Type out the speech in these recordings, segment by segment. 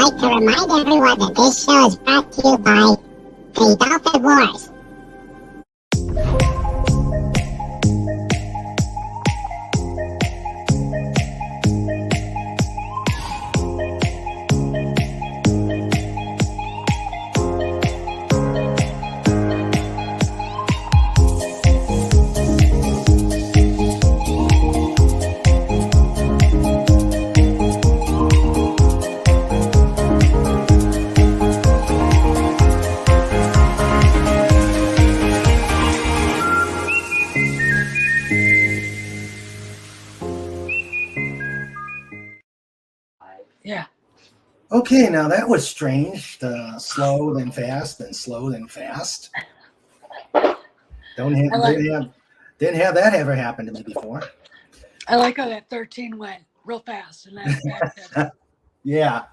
like to remind everyone that this show is brought to you by the Dolphin Wars. Yeah. Okay, now that was strange. Slow then fast, then slow then fast. Didn't have that ever happen to me before. I like how that 13 went real fast. And that Yeah.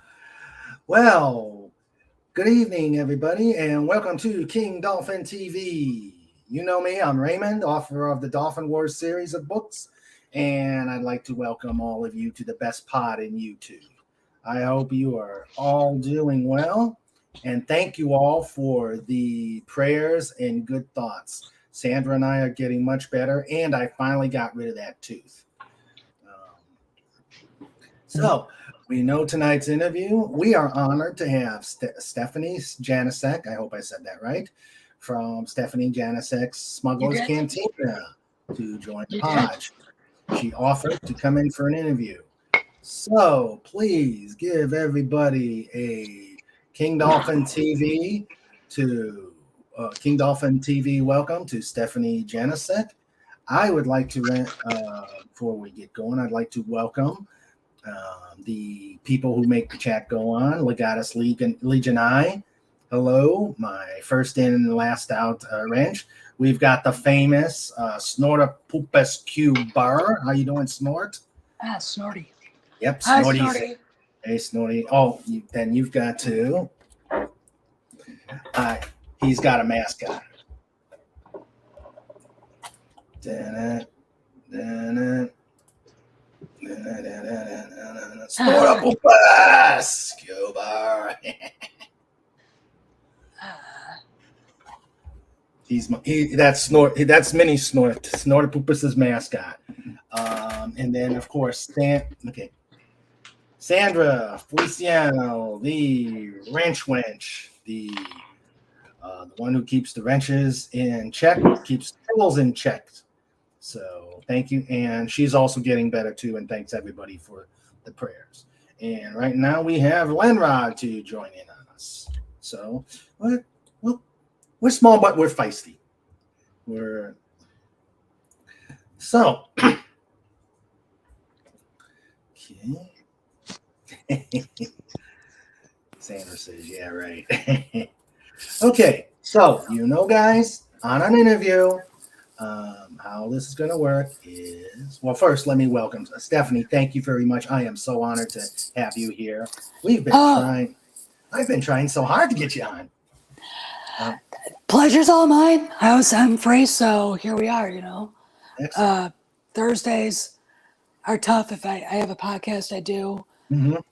Well, good evening, everybody, and welcome to King Dolphin TV. You know me, I'm Raymond, author of the Dolphin Wars series of books, and I'd like to welcome all of you to the best pod in YouTube. I hope you are all doing well, and thank you all for the prayers and good thoughts. Sandra and I are getting much better, and I finally got rid of that tooth. So we know tonight's interview, we are honored to have Stephanie Janiczek, I hope I said that right, from Stephanie Janiczek's Smuggler's Cantina to join the pod. She offered to come in for an interview. So please give everybody a King Dolphin TV welcome to Stephanie Janiczek. I would like to before we get going, I'd like to welcome the people who make the chat go on. Legatus Legion I. Hello, my first in and last out wrench. We've got the famous Snorta Poopus Q Bar. How you doing, Snort? Snorty. Yep, Hi, Snorty. Snorty. Hey, Snorty. Oh, then you've got to. He's got a mascot. Snortopopus Cuba. That's Mini Snort. Snortopopus's mascot. And then of course Sandra Feliciano, the wrench wench, the one who keeps the wrenches in check, keeps the tools in check. So thank you. And she's also getting better too. And thanks everybody for the prayers. And right now we have Lenrod to join in on us. So we're small, but we're feisty. Okay. Sandra says, yeah, right. Okay, so guys, on an interview, how this is going to work is, well, first let me welcome Stephanie. Thank you very much. I am so honored to have you here. I've been trying so hard to get you on. Pleasure's all mine. I'm free, so here we are, Thursdays are tough. If I have a podcast I do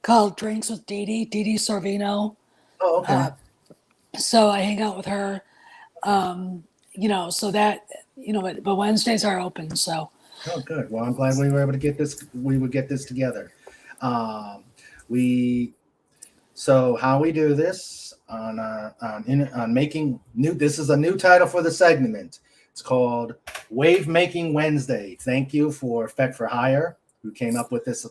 called Drinks with Didi Sorvino. Oh, okay. So I hang out with her, so that, but Wednesdays are open, so. Oh, good. Well, I'm glad we were able to get this. We would get this together. So how we do this on making new. This is a new title for the segment. It's called Wave Making Wednesday. Thank you for Fet for Hire, who came up with this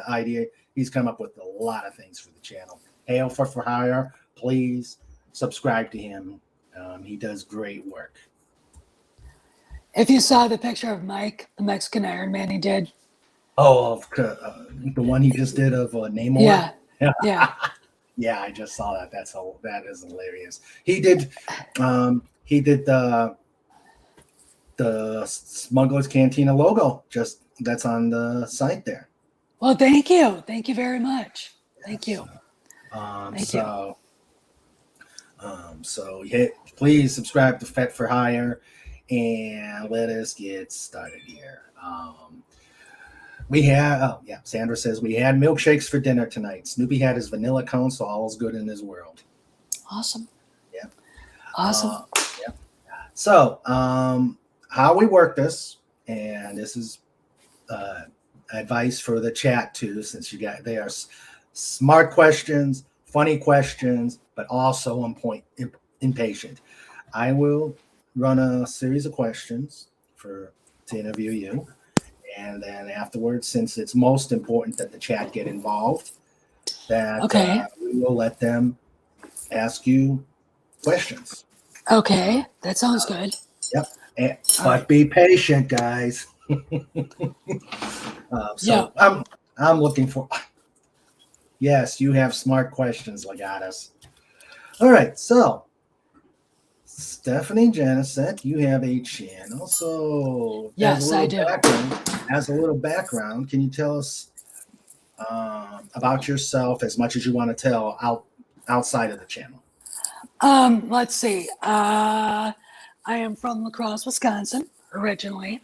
idea. He's come up with a lot of things for the channel. Hail for Hire. Please subscribe to him. He does great work. If you saw the picture of Mike, the Mexican Iron Man he did. Oh, the one he just did of Namor? Yeah. Yeah, I just saw that. That is hilarious. He did the Smuggler'S Cantina logo. Just that's on the site there. Well, thank you. Thank you very much. Thank you. Please subscribe to Fet for Hire and let us get started here. We had, oh yeah, Sandra says we had milkshakes for dinner tonight. Snoopy had his vanilla cone, so all's good in his world. Awesome. Yeah. Awesome. Yeah. So, how we work this, and this is advice for the chat too, since they are smart questions, funny questions, but also on point, impatient. I will run a series of questions to interview you. And then afterwards, since it's most important that the chat get involved, that we will let them ask you questions. Okay, that sounds good. Yep. But be patient, guys. I'm looking for. Yes, you have smart questions, Legatus. All right, so Stephanie Janiczek, you have a channel. So yes, I do. As a little background, can you tell us about yourself as much as you want to tell outside of the channel? Let's see. I am from La Crosse, Wisconsin, originally.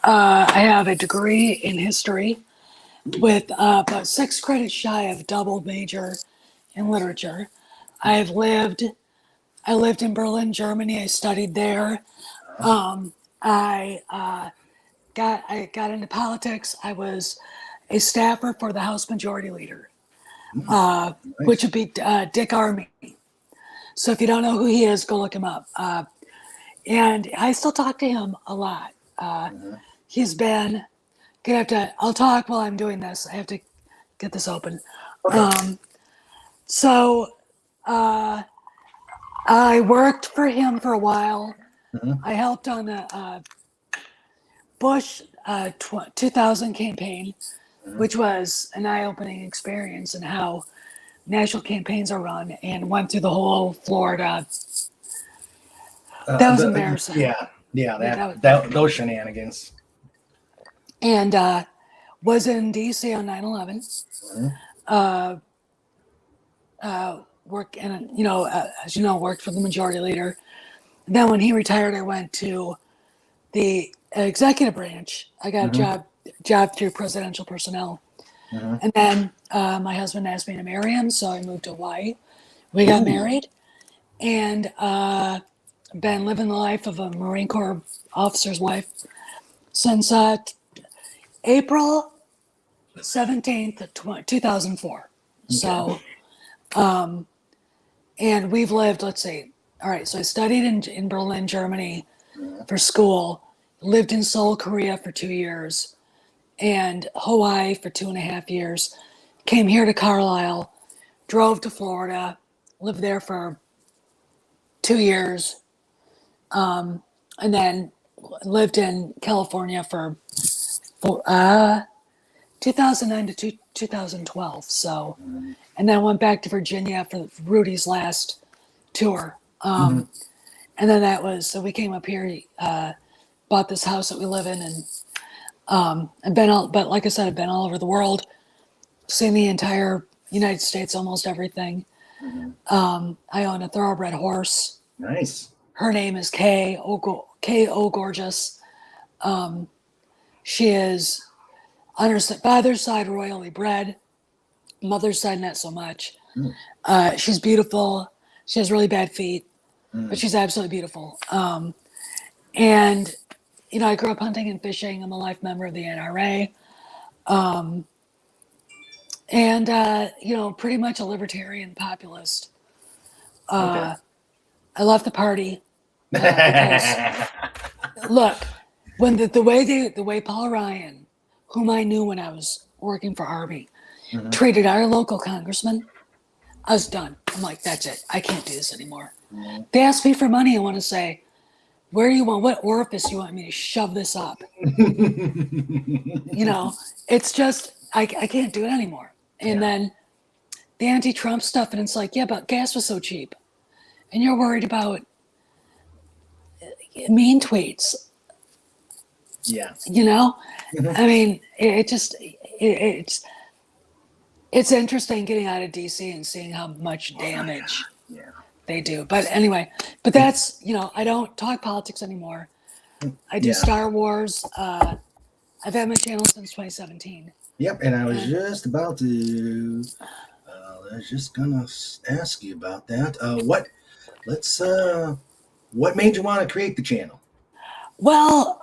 I have a degree in history with about 6 credits shy of double major in literature. I lived in Berlin, Germany. I studied there. I got into politics. I was a staffer for the House Majority Leader, Nice. which would be Dick Armey. So if you don't know who he is, go look him up. And I still talk to him a lot. He's been. I'll talk while I'm doing this. I have to get this open. Okay. I worked for him for a while. Mm-hmm. I helped on the Bush 2000 campaign, which was an eye-opening experience in how national campaigns are run, and went through the whole Florida. That was embarrassing. Yeah, those shenanigans. And was in D.C. on 9/11. Worked worked for the Majority Leader. Then when he retired, I went to the executive branch. I got a job through presidential personnel. And then my husband asked me to marry him, so I moved to Hawaii. We got married, and been living the life of a Marine Corps officer's wife since April 17th, 2004. Okay. So, and we've lived, let's see. All right. So I studied in Berlin, Germany for school, lived in Seoul, Korea for 2 years, and Hawaii for 2.5 years, came here to Carlisle, drove to Florida, lived there for 2 years, and then lived in California for 2009 to 2012. So, and then went back to Virginia for Rudy's last tour. And then so we came up here, bought this house that we live in, and but like I said, I've been all over the world, seen the entire United States, almost everything. I own a thoroughbred horse. Nice. Her name is K.O. Gorgeous. She is, on her father's side, royally bred. Mother's side, not so much. She's beautiful. She has really bad feet, but she's absolutely beautiful. And, I grew up hunting and fishing. I'm a life member of the NRA. And, pretty much a libertarian populist. I left the party. Because, look, when the way Paul Ryan, whom I knew when I was working for Army, treated our local congressman, I was done. I'm like, that's it. I can't do this anymore. They ask me for money. I want to say, what orifice you want me to shove this up? It's just, I can't do it anymore. And then the anti-Trump stuff, and it's like, yeah, but gas was so cheap. And you're worried about mean tweets. Yeah. I mean, it's interesting getting out of DC and seeing how much damage they do. But anyway, that's, I don't talk politics anymore. I do Star Wars. I I've had my channel since 2017. Yep, and I was just about to. I was just gonna ask you about that. What made you want to create the channel? Well,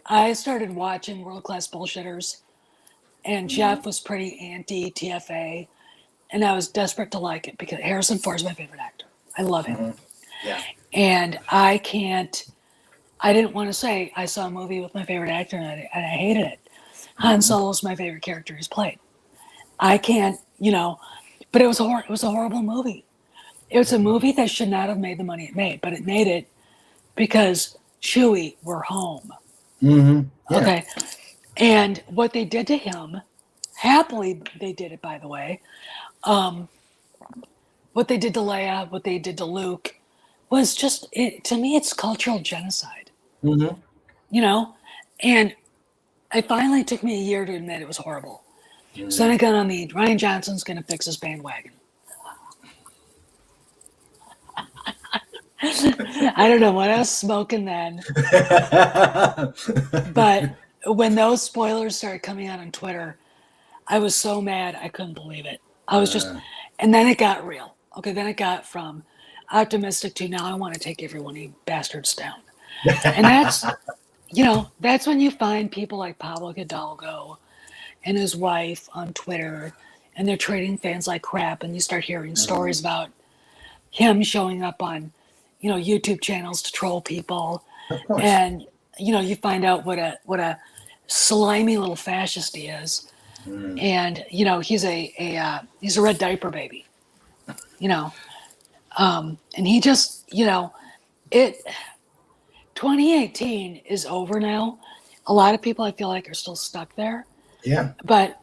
I started watching World Class Bullshitters, and Jeff was pretty anti-TFA, and I was desperate to like it because Harrison Ford is my favorite actor. I love him. Yeah. And I didn't want to say I saw a movie with my favorite actor and I hated it. Han Solo's my favorite character he's played. I can't, but it was a horrible movie. It was a movie that should not have made the money it made, but it made it because Chewie were home. Yeah. Okay. And what they did to him, happily they did it, by the way. What they did to Leia, what they did to Luke, was just, to me, it's cultural genocide. And it finally took me a year to admit it was horrible. So then I got on the Ryan Johnson's going to fix his bandwagon. I don't know what I was smoking then. But when those spoilers started coming out on Twitter, I was so mad I couldn't believe it. I was just, and then it got real. Okay, then it got from optimistic to now I want to take everyone, you bastards, down. And that's, that's when you find people like Pablo Hidalgo and his wife on Twitter, and they're treating fans like crap, and you start hearing stories about him showing up on, YouTube channels to troll people. Of course. And, you find out what a slimy little fascist he is. And, he's a red diaper baby, and he just, 2018 is over now. A lot of people I feel like are still stuck there. Yeah. But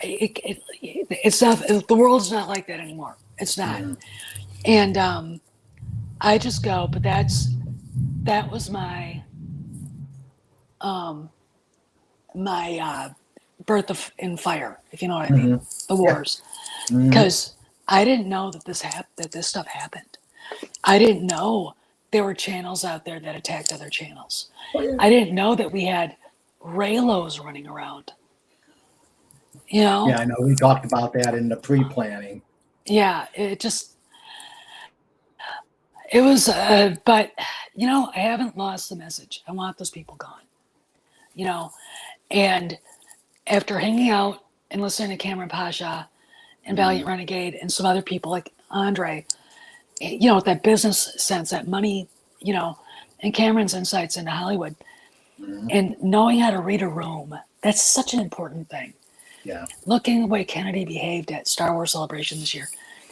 it's not, the world's not like that anymore. It's not. And I just go, but that was my birth in fire, if you know what I mean, the wars. Because I didn't know that this stuff happened. I didn't know there were channels out there that attacked other channels. I didn't know that we had Raylos running around. Yeah, I know. We talked about that in the pre-planning. Yeah, it was, but, I haven't lost the message. I want those people gone, and after hanging out and listening to Cameron Pasha and Valiant Renegade and some other people like Andre, that business sense, that money, and Cameron's insights into Hollywood, and knowing how to read a room, that's such an important thing. Yeah. Looking the way Kennedy behaved at Star Wars Celebration this year,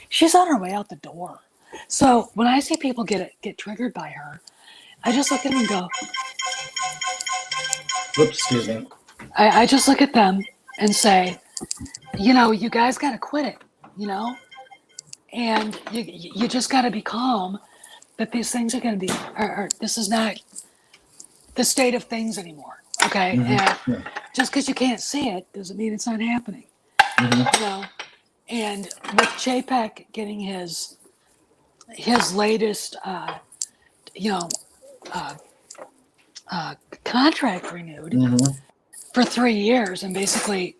she's on her way out the door. So when I see people get triggered by her, I just look at them and go, Oops, excuse me. I just look at them and say, you guys got to quit it, and you just got to be calm that these things are going to be, this is not the state of things anymore. Okay. And just because you can't see it doesn't mean it's not happening. And with Chapek getting his latest, contract renewed for 3 years, and basically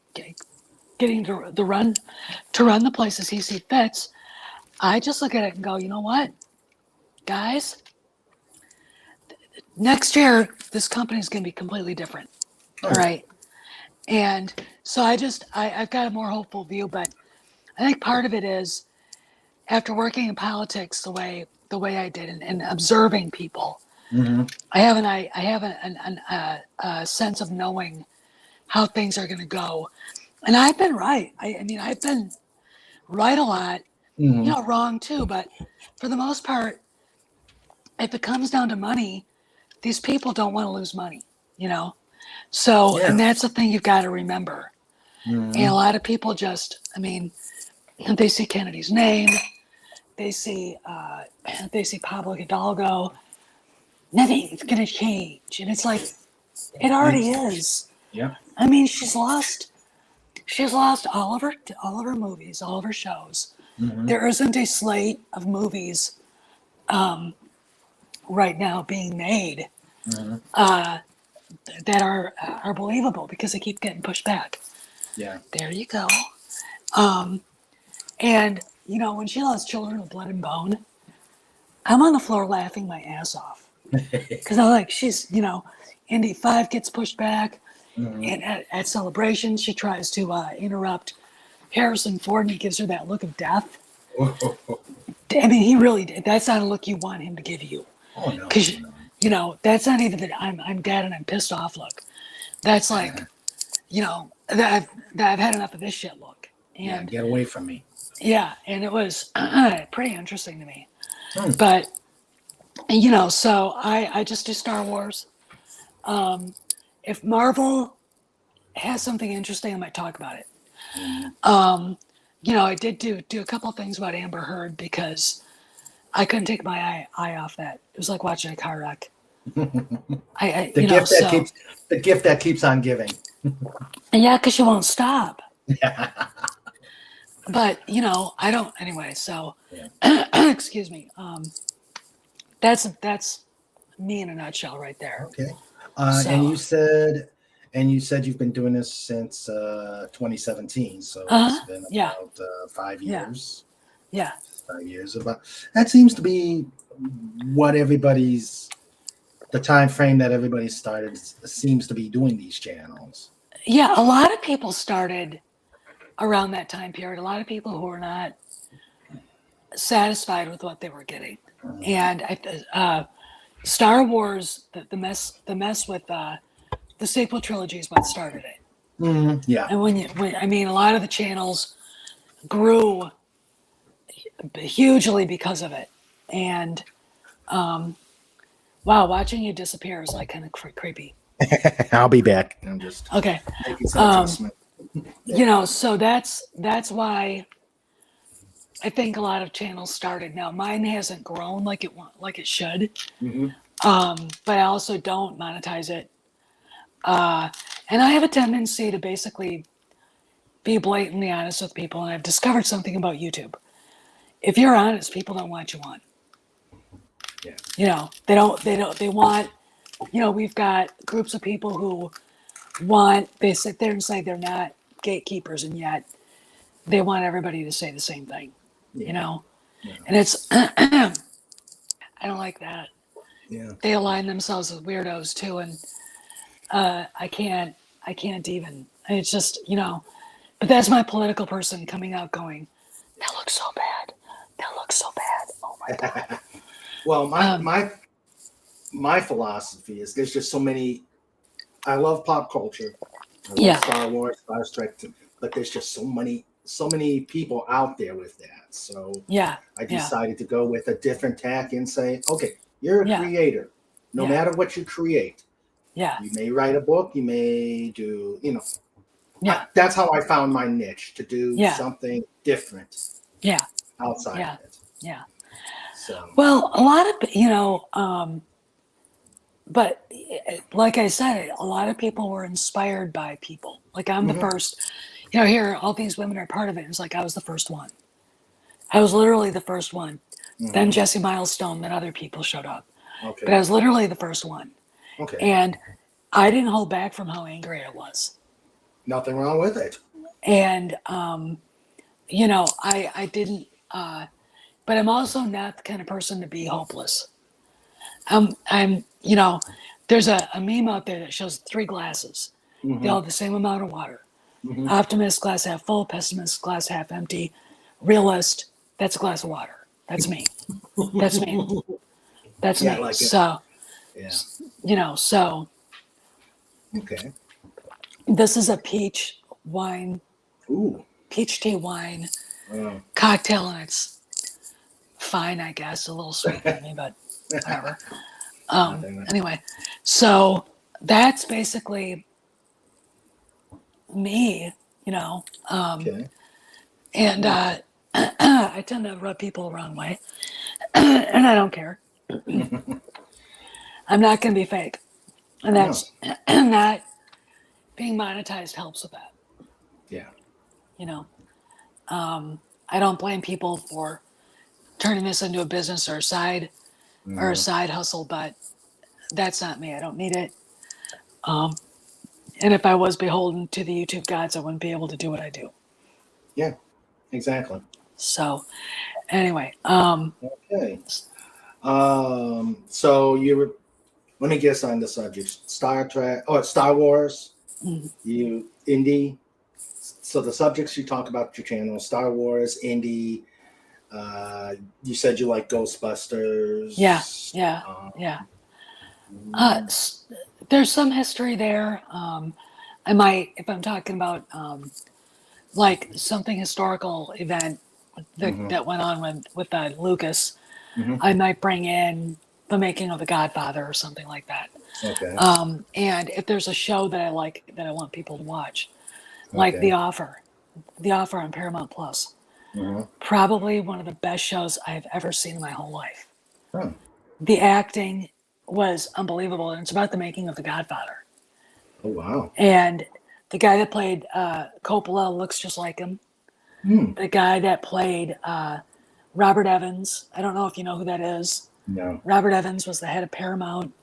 getting to run the place as he sees fits, I just look at it and go, you know what, guys, next year this company is going to be completely different. All right. And so I've got a more hopeful view, but I think part of it is after working in politics the way I did and observing people, I have a sense of knowing how things are going to go. And I've been right. I mean, I've been right a lot, wrong too. But for the most part, if it comes down to money, these people don't want to lose money, So, and that's the thing you've got to remember. And a lot of people just, they see Kennedy's name, they see Pablo Hidalgo, nothing's going to change. And it's like, it already is. Yeah. She's lost all of her movies, all of her shows. There isn't a slate of movies right now being made. that are believable because they keep getting pushed back. Yeah. There you go. And when she lost Children of Blood and Bone, I'm on the floor laughing my ass off because I'm like, she's Indy 5 gets pushed back, and at Celebration she tries to interrupt Harrison Ford, and he gives her that look of death. I mean, he really did. That's not a look you want him to give you. Oh no. Because that's not even that I'm dead and I'm pissed off look. That's like, that I've had enough of this shit look. And get away from me. yeah, and it was pretty interesting to me. Hmm. But so I just do Star Wars. If Marvel has something interesting, I might talk about it. I did do a couple of things about Amber Heard because I couldn't take my eye off that. It was like watching a car wreck. The gift that keeps on giving. Yeah, because she won't stop. But I don't anyway. So, excuse me. That's me in a nutshell, right there. Okay. And you said you've been doing this since 2017. So it's been about 5 years. Yeah. 5 years. That seems to be what the time frame that everybody started seems to be doing these channels. Yeah, a lot of people started around that time period. A lot of people who were not satisfied with what they were getting, and Star Wars, the mess with the sequel trilogy is what started it. Yeah, and a lot of the channels grew hugely because of it, and wow, watching you disappear is like kind of creepy. I'll be back. I'm just okay. making some adjustment. So that's why I think a lot of channels started. Now mine hasn't grown like it should, but I also don't monetize it, and I have a tendency to basically be blatantly honest with people. And I've discovered something about YouTube: if you're honest, people don't want you on. Yeah. They want. We've got groups of people who they sit there and say they're not gatekeepers, and yet they want everybody to say the same thing. Yeah. And it's I don't like that. Yeah. They align themselves with weirdos too, and I can't even. It's just but that's my political person coming out going, that looks so bad. That looks so bad. Oh my god. Well, my philosophy is there's just so many. I love pop culture. I love Star Wars, Star Trek, but there's just so many people out there with that. So I decided to go with a different tack and say, okay, you're a creator. No matter what you create, you may write a book, you may do, that's how I found my niche, to do something different. Outside of it. Yeah. So well, a lot of but like I said, a lot of people were inspired by people. Like I'm the first, here, all these women are part of it. It's like I was the first one. I was literally the first one. Then Jesse Milestone, then other people showed up. Okay. But I was literally the first one. Okay. And I didn't hold back from how angry I was. Nothing wrong with it. And, I didn't, but I'm also not the kind of person to be hopeless. There's a meme out there that shows 3 glasses. They all have the same amount of water. Optimist, glass half full; pessimist, glass half empty; realist, that's a glass of water. That's me. That's me. That's me. Like so, so. Okay. This is a peach wine. Ooh. Peach tea wine cocktail, and it's fine, I guess. A little sweet for me, but whatever. Anyway, so that's basically me, okay. And I tend to rub people the wrong way, and I don't care. I'm not going to be fake, and that's not being monetized helps with that. Yeah. I don't blame people for turning this into a business or a side hustle, but that's not me. I don't need it. And if I was beholden to the YouTube gods, I wouldn't be able to do what I do. Yeah, exactly. So, anyway, Okay. So you were. Let me guess on the subject. Star Trek. Oh, it's Star Wars. mhm. You indie. So the subjects you talk about your channel: Star Wars, indie. You said you like Ghostbusters. Yeah. Mm, There's some history there. I might, if I'm talking about like something historical event that went on with Lucas, mhm. I might bring in the making of The Godfather or something like that. Okay. And if there's a show that I like that I want people to watch, like Okay. The Offer on Paramount Plus, Mhm. probably one of the best shows I've ever seen in my whole life. Huh. The acting was unbelievable, and it's about the making of The Godfather. Oh wow. And the guy that played Coppola looks just like him. Hmm. The guy that played Robert Evans, I don't know if you know who that is. No. Robert Evans was the head of Paramount.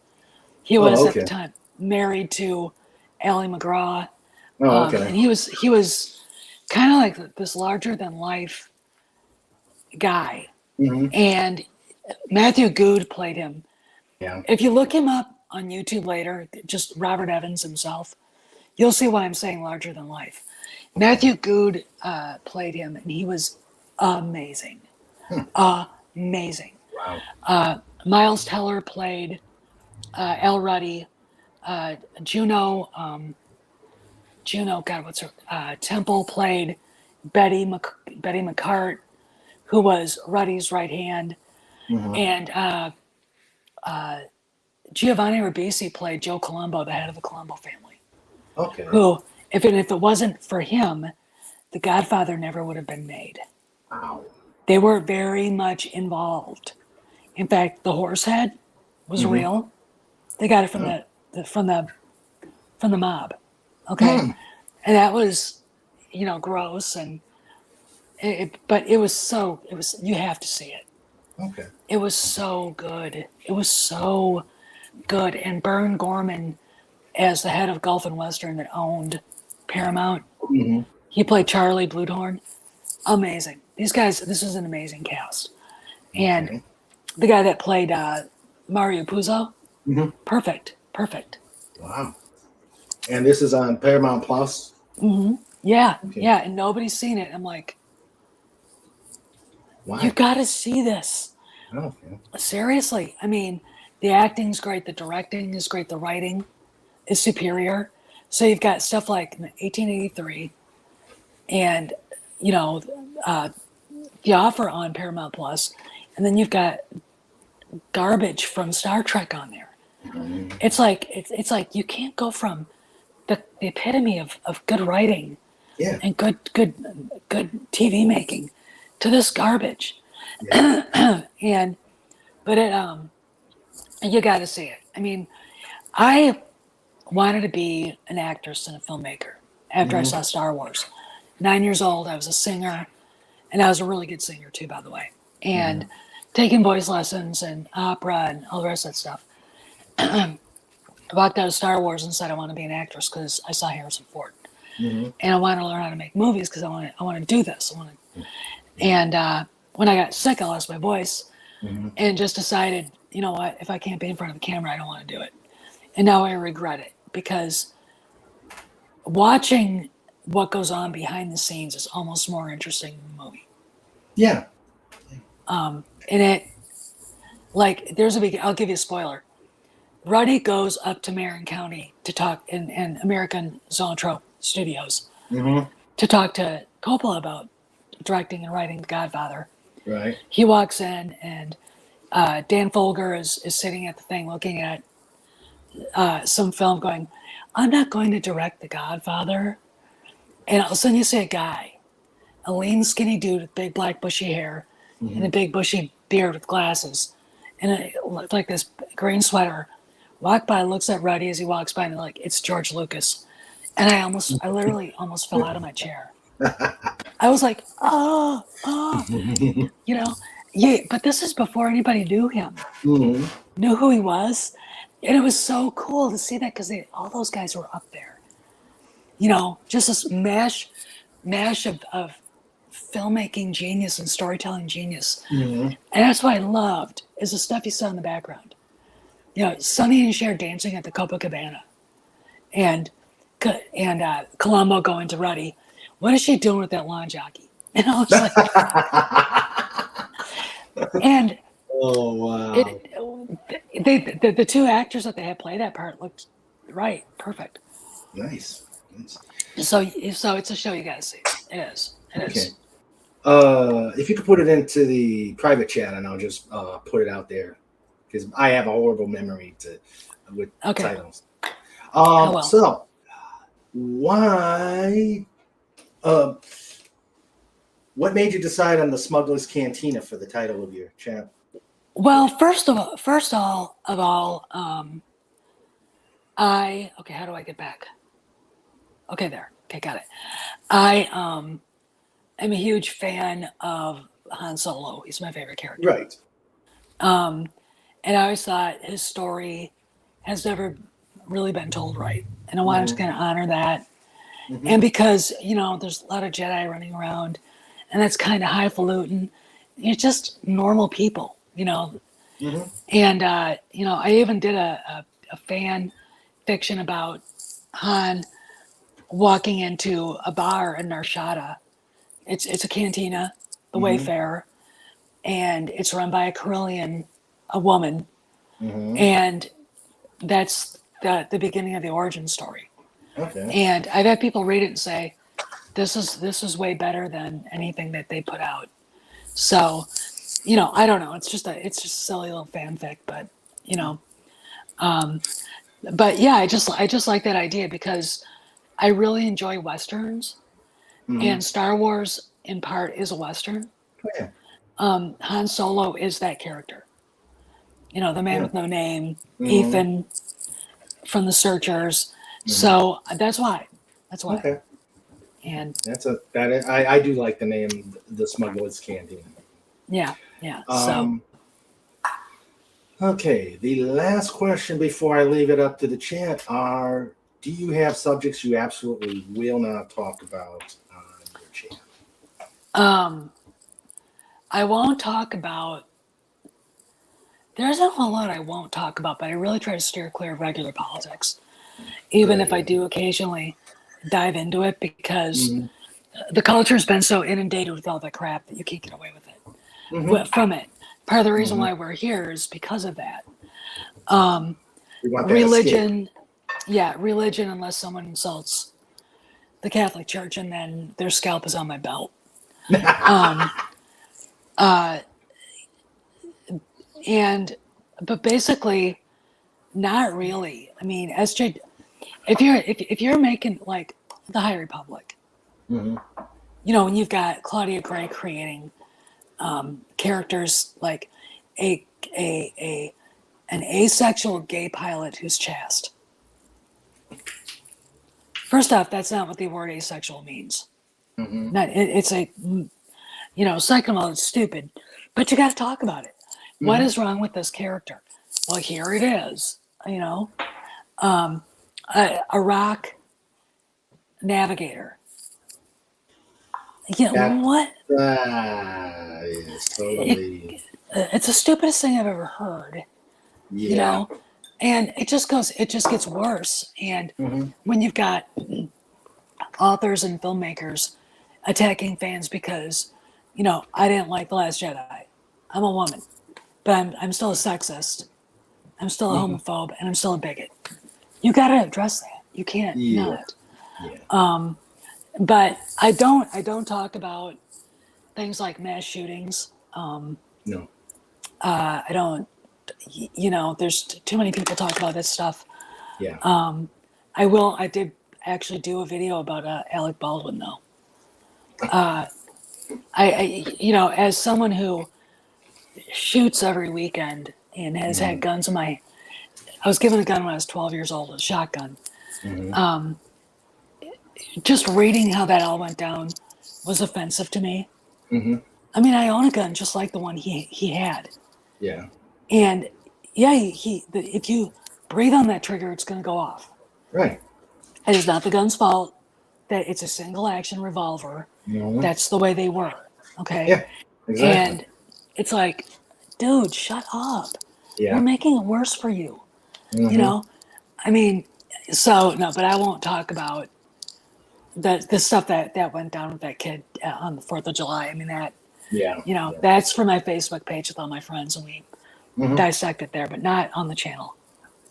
He Oh, was at okay. the time married to Ally McGraw, Oh, okay. and he was kind of like this larger than life guy. Hmm. And Matthew Good played him. Yeah. If you look him up on YouTube later, just Robert Evans himself, you'll see why I'm saying larger than life. Matthew Good played him, and he was amazing. Amazing. Wow. Miles Teller played Al Ruddy. Juno, God, what's her? Temple played Betty McCart, who was Ruddy's right hand. Mhm. And Giovanni Ribisi played Joe Colombo, the head of the Colombo family, Okay. who, if it wasn't for him, The Godfather never would have been made. Wow. They were very much involved. In fact, the horse head was real. They got it from the mob. Okay, and that was, gross, and but it was you have to see it. Okay. It was so good. It was so good. And Bern Gorman, as the head of Gulf and Western that owned Paramount, Hmm. he played Charlie Bluthorn. Amazing. These guys, this is an amazing cast. And Okay. the guy that played Mario Puzo, Mhm. perfect. Wow. And this is on Paramount Plus. Yeah, Okay. yeah. And nobody's seen it. I'm like, Wow. you got to see this. Okay. Seriously. I mean, the acting's great. The directing is great. The writing is superior. So you've got stuff like 1883 and, The Offer on Paramount Plus, and then you've got garbage from Star Trek on there. Mhm. It's like you can't go from the epitome of good writing Yeah. and good TV making to this garbage. Yeah. But you got to see it. I mean, I wanted to be an actress and a filmmaker after I saw Star Wars. 9 years old, I was a singer, and I was a really good singer too, by the way. And taking voice lessons and opera and all the rest of that stuff. I walked out of Star Wars and said I want to be an actress because I saw Harrison Ford, Mhm. and I want to learn how to make movies because I want to do this. And when I got sick, I lost my voice, and just decided, you know what? If I can't be in front of the camera, I don't want to do it. And now I regret it because watching what goes on behind the scenes is almost more interesting than the movie. Yeah. And it, like, I'll give you a spoiler. Ruddy goes up to Marin County to talk in American Zoetrope Studios Mhm. to talk to Coppola about directing and writing The Godfather. Right. He walks in, and Dan Folger is sitting at the thing looking at some film going, I'm not going to direct The Godfather. And all of a sudden you see a guy, a lean, skinny dude with big black bushy hair and a big bushy beard with glasses and it looked like this green sweater, walk by, looks at Ruddy as he walks by, and like, it's George Lucas. And I literally almost fell out of my chair. I was like, oh, yeah, but this is before anybody knew him, Mhm. knew who he was. And it was so cool to see that because all those guys were up there. You know, just this mash of filmmaking genius and storytelling genius. Mm-hmm. And that's what I loved is the stuff you saw in the background. You know, Sonny and Cher dancing at the Copacabana, and Columbo going to Ruddy. What is she doing with that lawn jockey? And I was like, and oh wow! The two actors that they had play that part looked right, perfect. Nice. So it's a show you gotta see. It is. It is. If you could put it into the private chat, and I'll just put it out there because I have a horrible memory with titles. Well. So why? What made you decide on the Smuggler's Cantina for the title of your channel? Well, first of all, how do I get back? Okay, there. Okay, got it. I am a huge fan of Han Solo. He's my favorite character. Right. And I always thought his story has never really been told right, and I wanted to kind of honor that. Mm-hmm. And because there's a lot of Jedi running around, and that's kind of highfalutin. It's just normal people, Mm-hmm. And I even did a fan fiction about Han walking into a bar in Narshada. It's a cantina, the Wayfarer, and it's run by a Corellian, a woman, and that's the beginning of the origin story. Okay. And I've had people read it and say, this is way better than anything that they put out. So, I don't know. It's just a silly little fanfic, but but yeah, I just like that idea because I really enjoy Westerns, and Star Wars in part is a Western. Oh, yeah. Han Solo is that character. The man with no name, Ethan from the Searchers. So that's why. Okay. And I do like the name, the Smuggler's Cantina. Yeah. So. Okay, the last question before I leave it up to the chat are: do you have subjects you absolutely will not talk about on your channel? I won't talk about. There's a whole lot I won't talk about, but I really try to steer clear of regular politics, even if I do occasionally dive into it, because the culture's been so inundated with all the crap that you can't get away with it from it. Part of the reason why we're here is because of that. Religion, unless someone insults the Catholic Church, and then their scalp is on my belt. But basically, not really. I mean, SJ, if you're making like the High Republic, when you've got Claudia Gray creating characters like an asexual gay pilot who's chaste. First off, that's not what the word asexual means. It's second of all, it's stupid, but you got to talk about it. What is wrong with this character? Well, here it is. A rock navigator. What? It's the stupidest thing I've ever heard. Yeah. And it just gets worse. And when you've got authors and filmmakers attacking fans because, I didn't like The Last Jedi. I'm a woman, but I'm still a sexist. I'm still a homophobe, and I'm still a bigot. You got to address that. You can't not. Yeah. But I don't talk about things like mass shootings. No. I don't. There's too many people talk about this stuff. Yeah. I did actually do a video about Alec Baldwin, though. As someone who shoots every weekend and has had guns I was given a gun when I was 12 years old, a shotgun. Just reading how that all went down was offensive to me. I mean, I own a gun just like the one he had. Yeah. And if you breathe on that trigger, it's going to go off. Right. It is not the gun's fault that it's a single action revolver. Mhm. That's the way they were. Okay. Yeah, exactly. And it's like, dude, shut up. Yeah. You're making it worse for you. Mhm. You know, I mean, so no, but I won't talk about the stuff that went down with that kid on the 4th of July. I mean, that, Yeah. you know, Yeah. that's for my Facebook page with all my friends, and we Mhm. dissect it there, but not on the channel.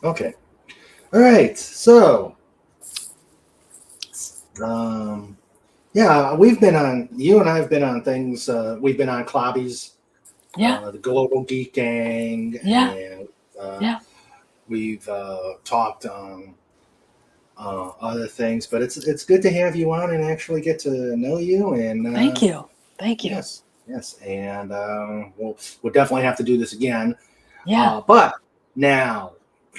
Okay. All right. So, yeah, you and I have been on things. We've been on Clobbies, Yeah. the Global Geek Gang, Yeah. and Yeah. we've talked on other things. But it's good to have you on and actually get to know you. And Thank you. Thank you. yes, and we'll definitely have to do this again. Yeah. But now,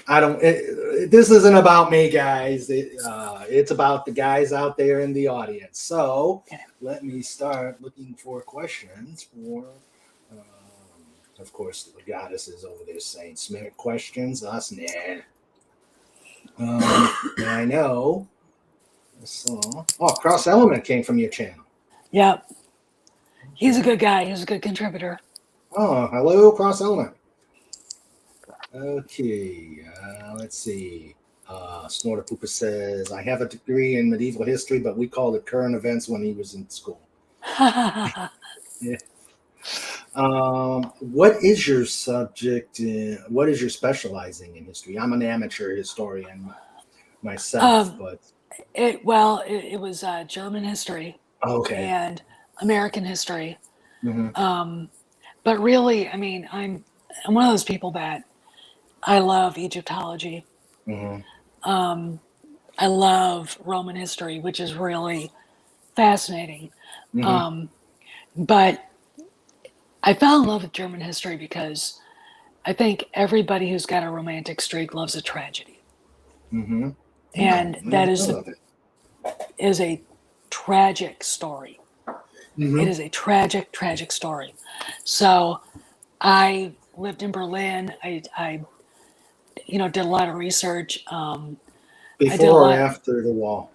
this isn't about me, guys. It's about the guys out there in the audience. So let me start looking for questions for, of course, the goddess is over there saying, Smith questions, us, nah. I know. So, Cross Element came from your channel. Yep. He's a good guy. He's a good contributor. Oh, hello, Cross Element. Okay, let's see. Snorter Pooper says, I have a degree in medieval history, but we called it current events when he was in school. Yeah. What is your subject? What is your specializing in history? I'm an amateur historian myself, but it was German history. Okay. And American history. Mhm. But really, I mean, I'm one of those people that I love Egyptology. Mhm. I love Roman history, which is really fascinating. Mhm. But I fell in love with German history because I think everybody who's got a romantic streak loves a tragedy. Mhm. And that is love it. is a tragic story. Mhm. It is a tragic, tragic story. So I lived in Berlin. I did a lot of research. I did a Before or lot. after the wall?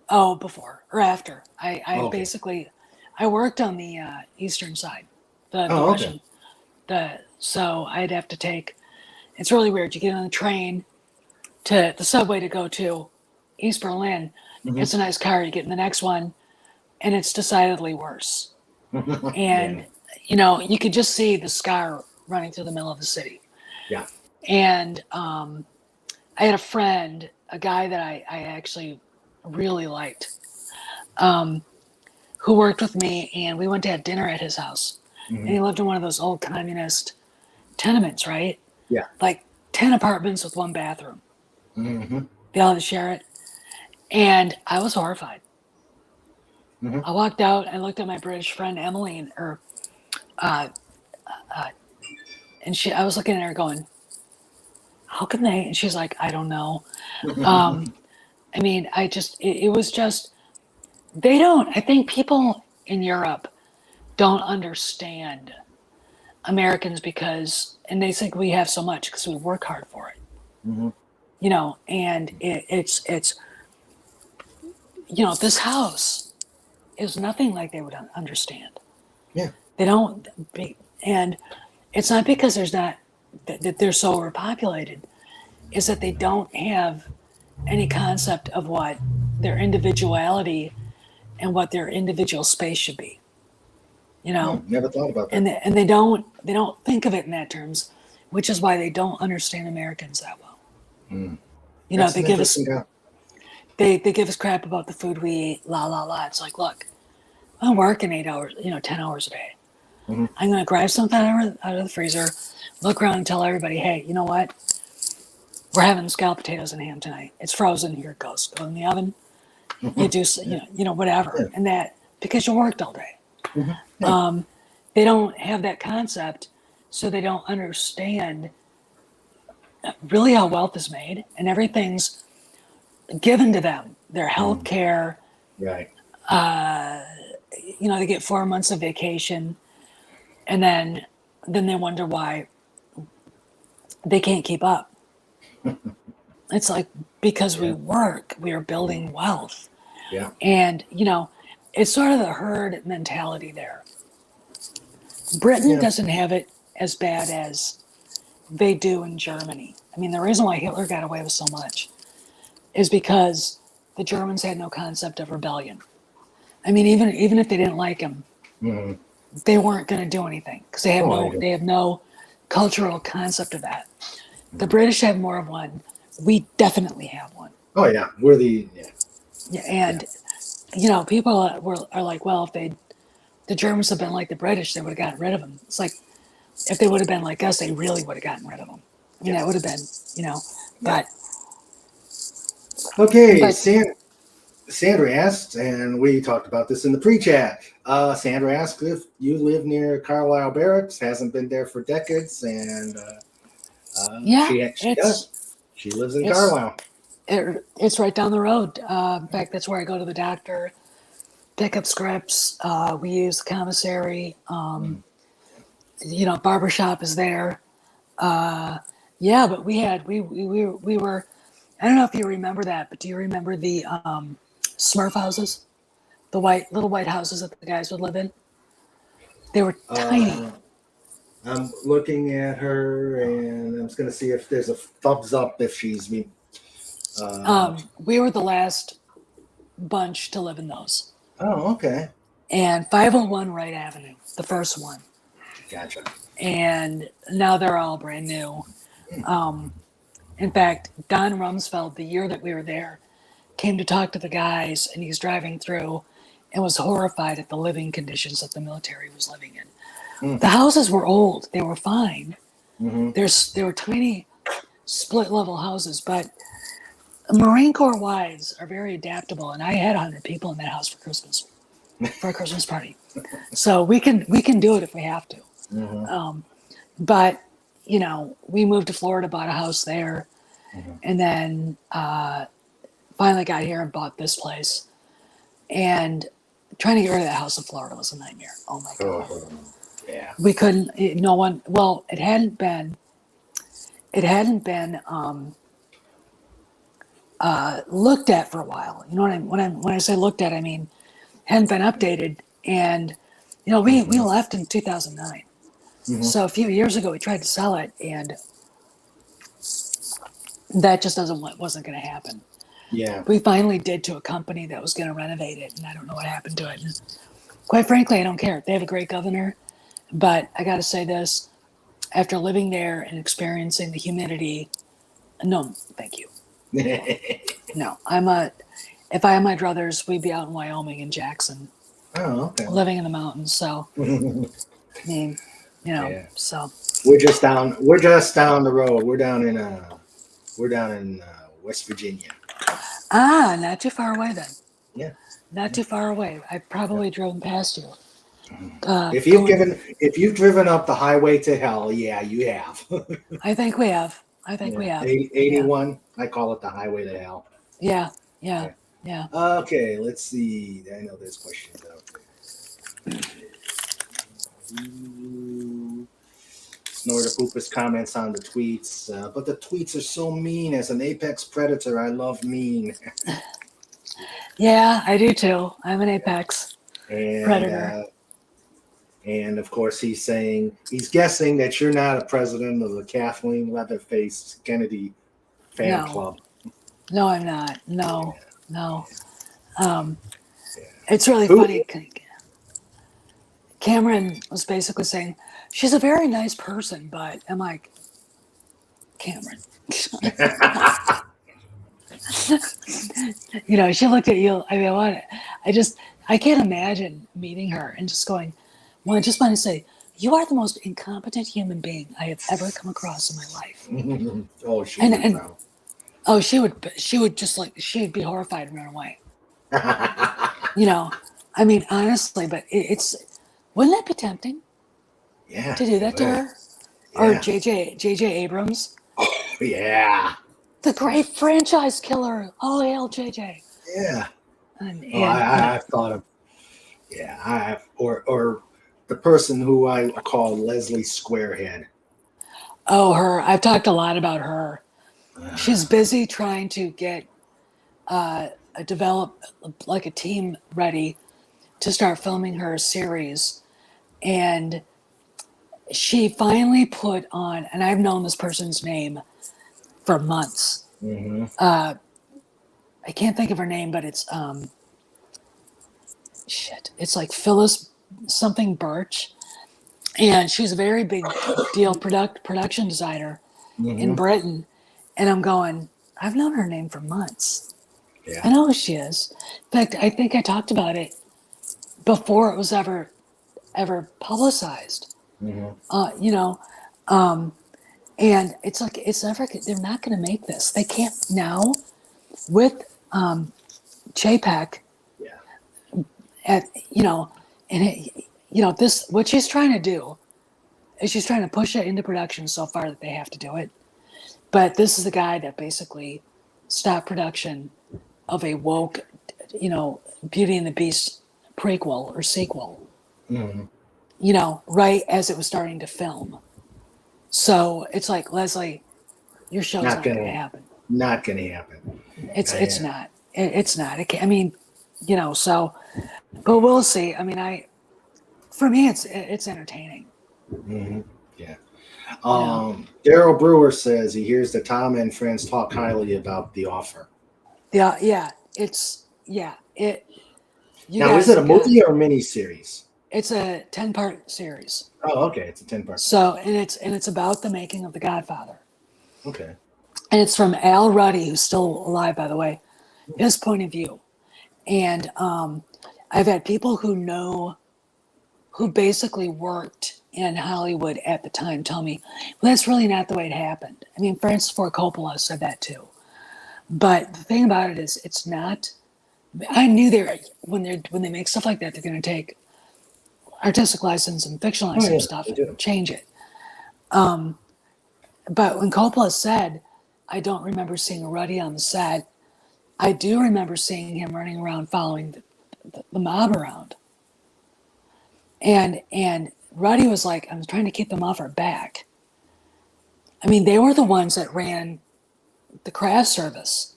Oh, before or after. I Okay. basically, I worked on the eastern side, the Oh, okay. Russian. So I'd have to take. It's really weird. You get on the train to the subway to go to East Berlin. Mhm. It's a nice car. You get in the next one, and it's decidedly worse. And Yeah. you could just see the scar running through the middle of the city. Yeah. And I had a friend, a guy that I actually really liked, who worked with me, and we went to have dinner at his house. And he lived in one of those old communist tenements, right? Yeah. Like 10 apartments with one bathroom. Mhm. They all had to share it. And I was horrified. Mhm. I walked out, I looked at my British friend Emily, and I was looking at her going, how can they? And she's like, I don't know. I mean, it was just, I think people in Europe don't understand Americans and they think we have so much because we work hard for it. Mhm. And it's this house is nothing like they would understand. Yeah. They don't, and it's not because that they're so overpopulated, is that they don't have any concept of what their individuality and what their individual space should be. Never thought about that. And they don't think of it in that terms, which is why they don't understand Americans that well. That's They give us interesting guy. they give us crap about the food we eat, la la la. It's like, look, I'm working 8 hours, 10 hours a day. Mhm. I'm gonna grab something out of the freezer, look around and tell everybody, hey, you know what? We're having scalloped potatoes and ham tonight. It's frozen. Here it goes. Go in the oven. You do, whatever. Yeah. And that, because you worked all day. Mhm. They don't have that concept, so they don't understand really how wealth is made, and everything's given to them. Their health care, Right. they get 4 months of vacation, and then they wonder why they can't keep up. it's like because we work, we are building wealth. Yeah. And, it's sort of the herd mentality there. Britain doesn't have it as bad as they do in Germany. I mean, the reason why Hitler got away with so much is because the Germans had no concept of rebellion. I mean, even if they didn't like him, they weren't going to do anything because they have no cultural concept of that. The British have more of one. We definitely have one. Oh yeah, we're the And people are like, well, if the Germans had been like the British, they would have gotten rid of them. It's like if they would have been like us, they really would have gotten rid of them. I mean, that would have been, but. Okay, But, Sandra asked, and we talked about this in the pre-chat. Sandra asked if you live near Carlisle Barracks. Hasn't been there for decades, and she does. She lives in Carlisle. It's right down the road. In fact, that's where I go to the doctor, pick up scripts. We use the commissary. Barbershop is there. But we were. I don't know if you remember that, but do you remember the Smurf houses, the little white houses that the guys would live in? They were tiny. I'm looking at her, and I'm just going to see if there's a thumbs up if she's me. We were the last bunch to live in those. Oh, okay. And 501 Wright Avenue, the first one. Gotcha. And now they're all brand new. In fact, Don Rumsfeld, the year that we were there, came to talk to the guys, and he's driving through and was horrified at the living conditions that the military was living in. The houses were old. They were fine. They were tiny split-level houses, but Marine Corps wives are very adaptable, and I had 100 people in that house for Christmas, for a Christmas party. So we can do it if we have to. But, we moved to Florida, bought a house there, and then finally got here and bought this place. And trying to get rid of that house in Florida was a nightmare. Oh my God. Yeah. We couldn't, it hadn't been looked at for a while. You know when I say looked at, I mean, hadn't been updated. And, we left in 2009. So a few years ago, we tried to sell it, and that just wasn't going to happen. Yeah. We finally did to a company that was going to renovate it, and I don't know what happened to it. And quite frankly, I don't care. They have a great governor, but I got to say this: after living there and experiencing the humidity, no, thank you. No, if I had my druthers, we'd be out in Wyoming and Jackson. Oh, okay. Living in the mountains. So, I mean, so we're just down the road. We're down in West Virginia. Ah, not too far away then. Yeah. Not too far away. I probably drove past you. If you've driven up the highway to hell, yeah, you have. I think we have. We have. 81. Yeah. I call it the highway to hell. Yeah. Okay, let's see. I know there's questions out there. Snorter Poopus comments on the tweets, but the tweets are so mean. As an apex predator, I love mean. Yeah, I do too. I'm an apex predator. And of course, he's guessing that you're not a president of the Kathleen Leatherface Kennedy fan club. No, I'm not. No. It's really funny. Cameron was basically saying, she's a very nice person, but I'm like, Cameron. She looked at you. I mean, I can't imagine meeting her and just going, I just want to say, you are the most incompetent human being I have ever come across in my life. Oh, she would. She would just she'd be horrified and run away. I mean, honestly, but wouldn't that be tempting? Yeah. To do that to her? Yeah. Or JJ Abrams? Oh, yeah. The great franchise killer. All hail JJ. Yeah. I thought of, or the person who I call Leslie Squarehead. Oh, her. I've talked a lot about her. She's busy trying to get develop like a team ready to start filming her series, and she finally put on, and I've known this person's name for months. Mm-hmm. I can't think of her name, but it's it's like Phyllis something Birch, and she's a very big deal production designer in Britain. And I'm going, I've known her name for months. Yeah. I know who she is. In fact, I think I talked about it before it was ever publicized. And it's like they're not going to make this. They can't now with Chapek. Yeah. This what she's trying to do is she's trying to push it into production so far that they have to do it. But this is the guy that basically stopped production of a woke, Beauty and the Beast prequel or sequel. Right as it was starting to film. So it's like, Leslie, your show's not going to happen. Not going to happen. It's not. It's not. I mean, so, but we'll see. I mean, for me, it's entertaining. Mm-hmm. Yeah. Daryl Brewer says he hears that Tom and friends talk highly about The Offer. Now, is it a movie or a mini series? It's a 10-part series. Oh, okay. It's a 10-part. So, and it's about the making of The Godfather. Okay. And it's from Al Ruddy, who's still alive, by the way, his point of view. And I've had people who basically worked in Hollywood at the time tell me, well, that's really not the way it happened. I mean, Francis Ford Coppola said that too. But the thing about it is, it's not. I knew when they make stuff like that, they're going to take artistic license and fictionalize some stuff and change it. But when Coppola said, I don't remember seeing Ruddy on the set, I do remember seeing him running around following the mob around. And Ruddy was like, I'm trying to keep them off our back. I mean, they were the ones that ran the craft service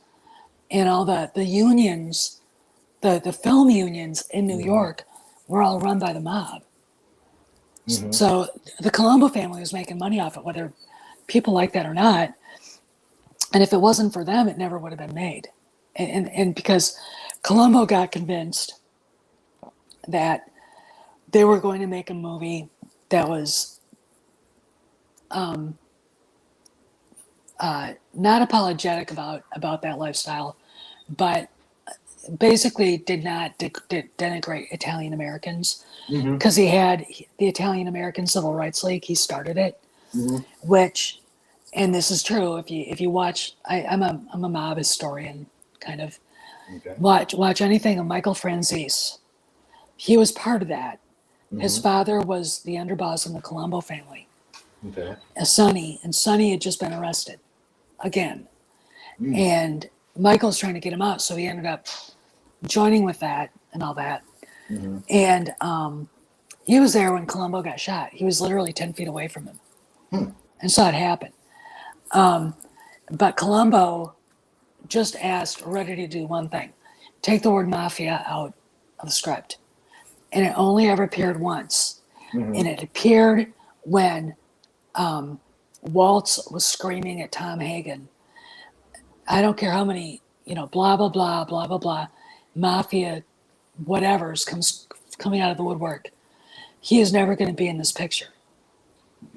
and all the unions, the film unions in New York were all run by the mob. Mm-hmm. So the Colombo family was making money off it, whether people like that or not. And if it wasn't for them, it never would have been made. And because Colombo got convinced that they were going to make a movie that was not apologetic about that lifestyle, but basically did not denigrate Italian Americans, because he had the Italian American Civil Rights League. He started it, which, and this is true. If you watch, I'm a mob historian, kind of. Okay. Watch anything of Michael Franzese. He was part of that. His father was the underboss in the Colombo family. Okay. Sonny had just been arrested again, and Michael's trying to get him out, so he ended up joining with that and all that. And he was there when Colombo got shot. He was literally 10 feet away from him and saw it happen. But Colombo just asked Ruddy to do one thing: take the word mafia out of the script. And it only ever appeared once. And it appeared when Waltz was screaming at Tom Hagen, I don't care how many, blah, blah, blah, blah, blah, blah, mafia, whatever's coming out of the woodwork. He is never going to be in this picture.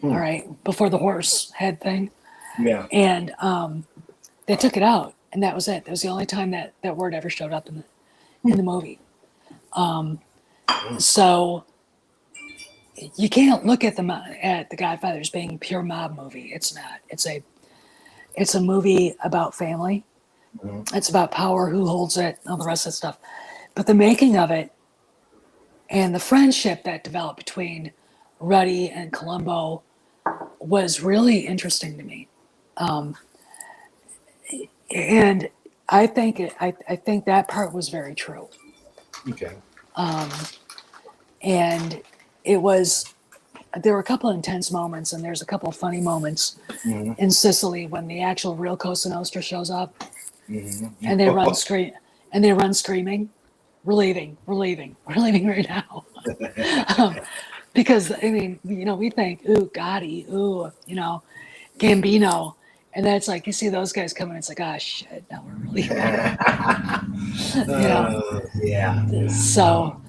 All right. Before the horse head thing. Yeah. And they took it out, and that was it. That was the only time that word ever showed up in the movie. So you can't look at The Godfather as being a pure mob movie. It's not. It's a movie about family. It's about power, who holds it, all the rest of the stuff. But the making of it and the friendship that developed between Ruddy and Colombo was really interesting to me. And I think that part was very true. Okay. And it was there were a couple of intense moments, and there's a couple of funny moments in Sicily when the actual real Cosa Nostra shows up, and they run screaming, "We're leaving right now," because I mean, we think, "Ooh, Gotti, ooh, Gambino," and that's like you see those guys coming. It's like, ah, shit, now we're leaving. Yeah. So,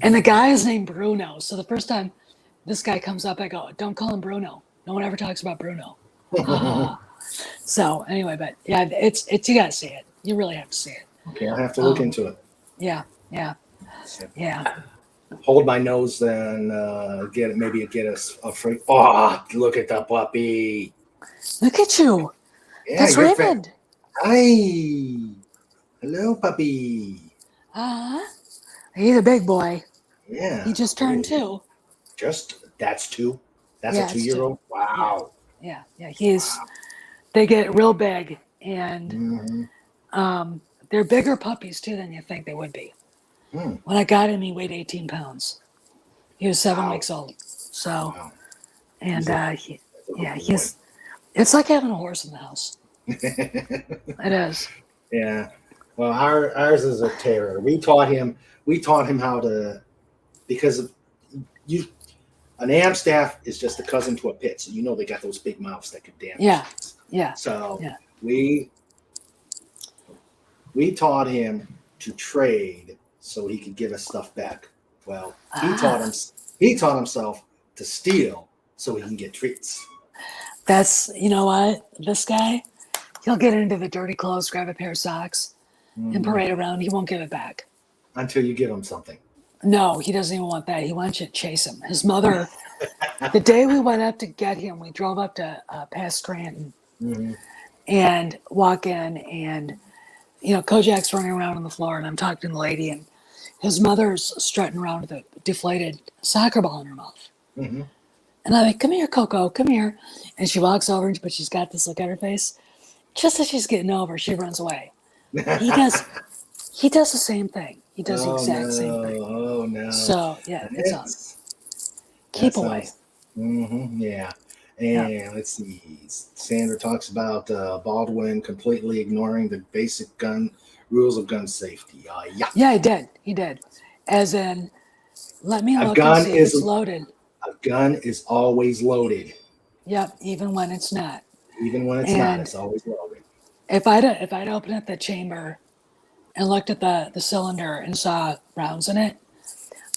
and the guy is named Bruno. So the first time this guy comes up, I go, "Don't call him Bruno. No one ever talks about Bruno." So anyway, but yeah, it's you gotta see it. You really have to see it. Okay, I'll have to look into it. Yeah. Hold my nose and get us a free. Oh, look at the puppy! Look at you. Yeah, That's Raymond. Hi, hello, puppy. He's a big boy. Yeah, He just turned 2. That's 2. That's Yeah, a 2-year-old. Wow. Yeah. They get real big, and they're bigger puppies too than you think they would be. When I got him, he weighed 18 pounds. He was 7 weeks old. So, and it's like having a horse in the house. It is. Yeah. Well, ours is a terror. We taught him how to, because an Amstaff is just a cousin to a pit, so they got those big mouths that could damage. Yeah. So we taught him to trade so he could give us stuff back. Well, he taught himself to steal so he can get treats. That's, what, this guy, he'll get into the dirty clothes, grab a pair of socks, and parade around. He won't give it back until you give him something. No, he doesn't even want that. He wants you to chase him. His mother, the day we went up to get him, we drove up to past Scranton and walk in, and Kojak's running around on the floor, and I'm talking to the lady, and his mother's strutting around with a deflated soccer ball in her mouth. And I'm like, "Come here, Coco, come here." And she walks over, but she's got this look on her face. Just as she's getting over, she runs away. He does the same thing. He does the exact same thing. Oh no! So yeah, it's on. Keep away. Yeah. And let's see. Sandra talks about Baldwin completely ignoring the basic rules of gun safety. Yeah, he did. As in, let me look and see if it's loaded. A gun is always loaded. Yep, even when it's not. Even when it's not, it's always loaded. If I'd opened up the chamber and looked at the cylinder and saw rounds in it,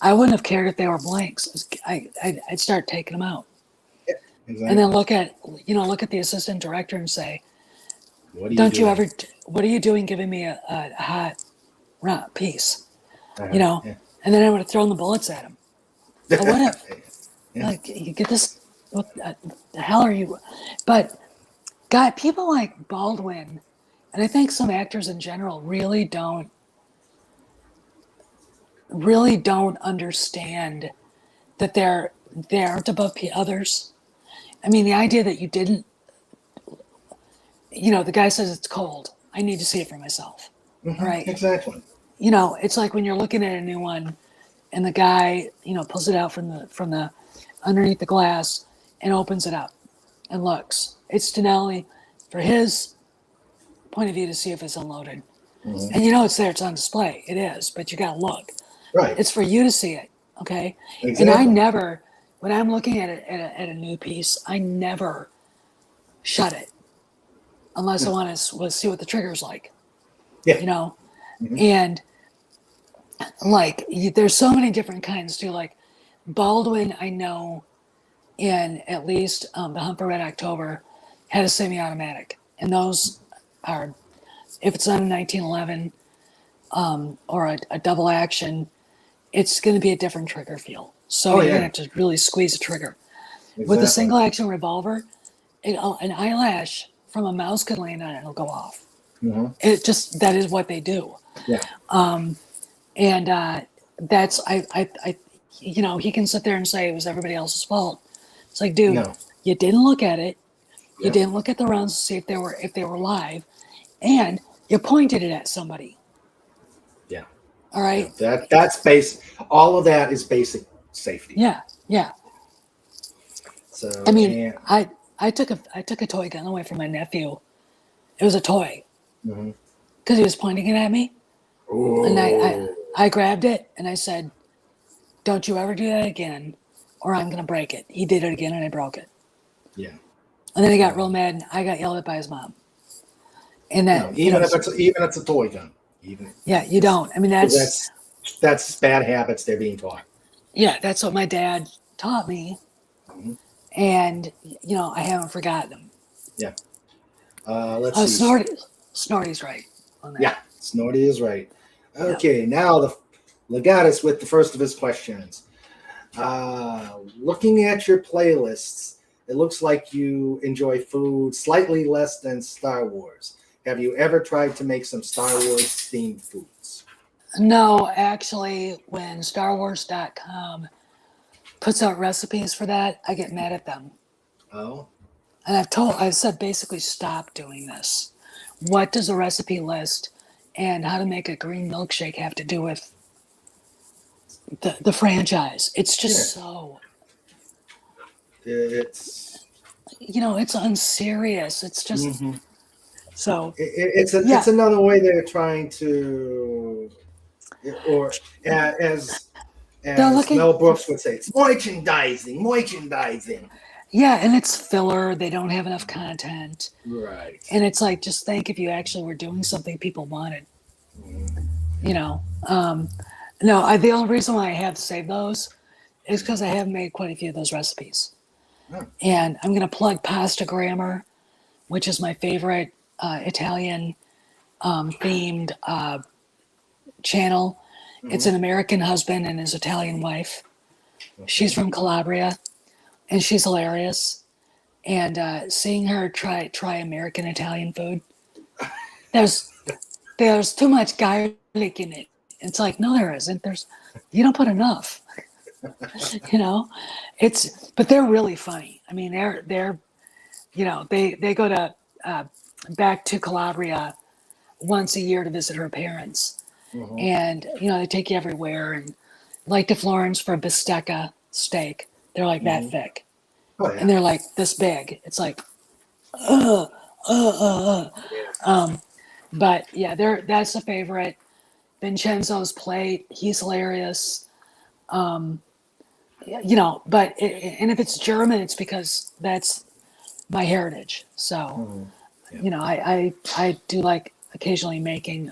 I wouldn't have cared if they were blanks. I'd start taking them out. Yeah, exactly. And then look at the assistant director and say, what are you doing giving me a hot piece? And then I would have thrown the bullets at him. I would have. Like, you get this, what the hell are you? But God, people like Baldwin, and I think some actors in general really don't understand that they aren't above others. I mean, the idea that you didn't, the guy says it's cold. I need to see it for myself. Right? Exactly. It's like when you're looking at a new one and the guy, pulls it out from the underneath the glass and opens it up and looks. It's to not only for his point of view to see if it's unloaded. And it's there, it's on display. It is, but you gotta look. Right. It's for you to see it. Okay. Exactly. And I never, when I'm looking at a new piece, I never shut it unless I want to see what the trigger's like. Yeah. And like there's so many different kinds too. Like Baldwin, I know, in at least the Hunt for Red October had a semi-automatic, and those are, if it's not a 1911 or a double action, it's going to be a different trigger feel. So you're going to have to really squeeze the trigger. Exactly. With a single action revolver, an eyelash from a mouse could land on it, it'll go off. It just, that is what they do. Yeah. And that's he can sit there and say it was everybody else's fault. It's like, dude, you didn't look at it. You didn't look at the rounds to see if they were live, and you pointed it at somebody. Yeah. All right. That's basic. All of that is basic safety. Yeah. So I mean, and, I took a toy gun away from my nephew. It was a toy mhm. because he was pointing it at me, and Oh, I grabbed it and I said, "Don't you ever do that again, or I'm gonna break it." He did it again, and I broke it. yeah. And then he got real mad. And I got yelled at by his mom. And No, that, even if it's a toy gun, even yeah, you don't. I mean, that's bad habits they're being taught. yeah, that's what my dad taught me, Mhm. and I haven't forgotten them. Yeah. Let's Oh, see. Snorty's right on that. Yeah, Snorty is right. Okay, now the Legatus with the first of his questions. Looking at your playlists, it looks like you enjoy food slightly less than Star Wars. Have you ever tried to make some Star Wars themed foods? No, actually, when StarWars.com puts out recipes for that, I get mad at them. Oh, And I've said basically stop doing this. What does a recipe list and how to make a green milkshake have to do with the franchise? It's yeah. just so, It's it's unserious. It's just mhm. so, It's yeah. another way they're trying to, or as They're as looking Mel for, Brooks would say, it's merchandising. yeah, and it's filler. They don't have enough content. Right. And it's like, just think if you actually were doing something people wanted, Mhm. you know. No, the only reason why I have saved those is because I have made quite a few of those recipes. Oh. And I'm going to plug Pasta Grammar, which is my favorite Italian themed channel. It's Mhm. an American husband and his Italian wife. She's from Calabria, and she's hilarious. And seeing her try American Italian food, there's too much garlic in it. It's like, no, there isn't. You don't put enough. you know, but they're really funny. I mean, they're they go to back to Calabria once a year to visit her parents, Mhm. and they take you everywhere, and like to Florence for a bistecca steak. They're like that Mhm. thick, Oh and yeah. they're like this big. It's like, uh, Yeah. but yeah, that's a favorite. Vincenzo's plate. He's hilarious. Um, and if it's German, it's because that's my heritage. So, Mhm. Yeah. I do like occasionally making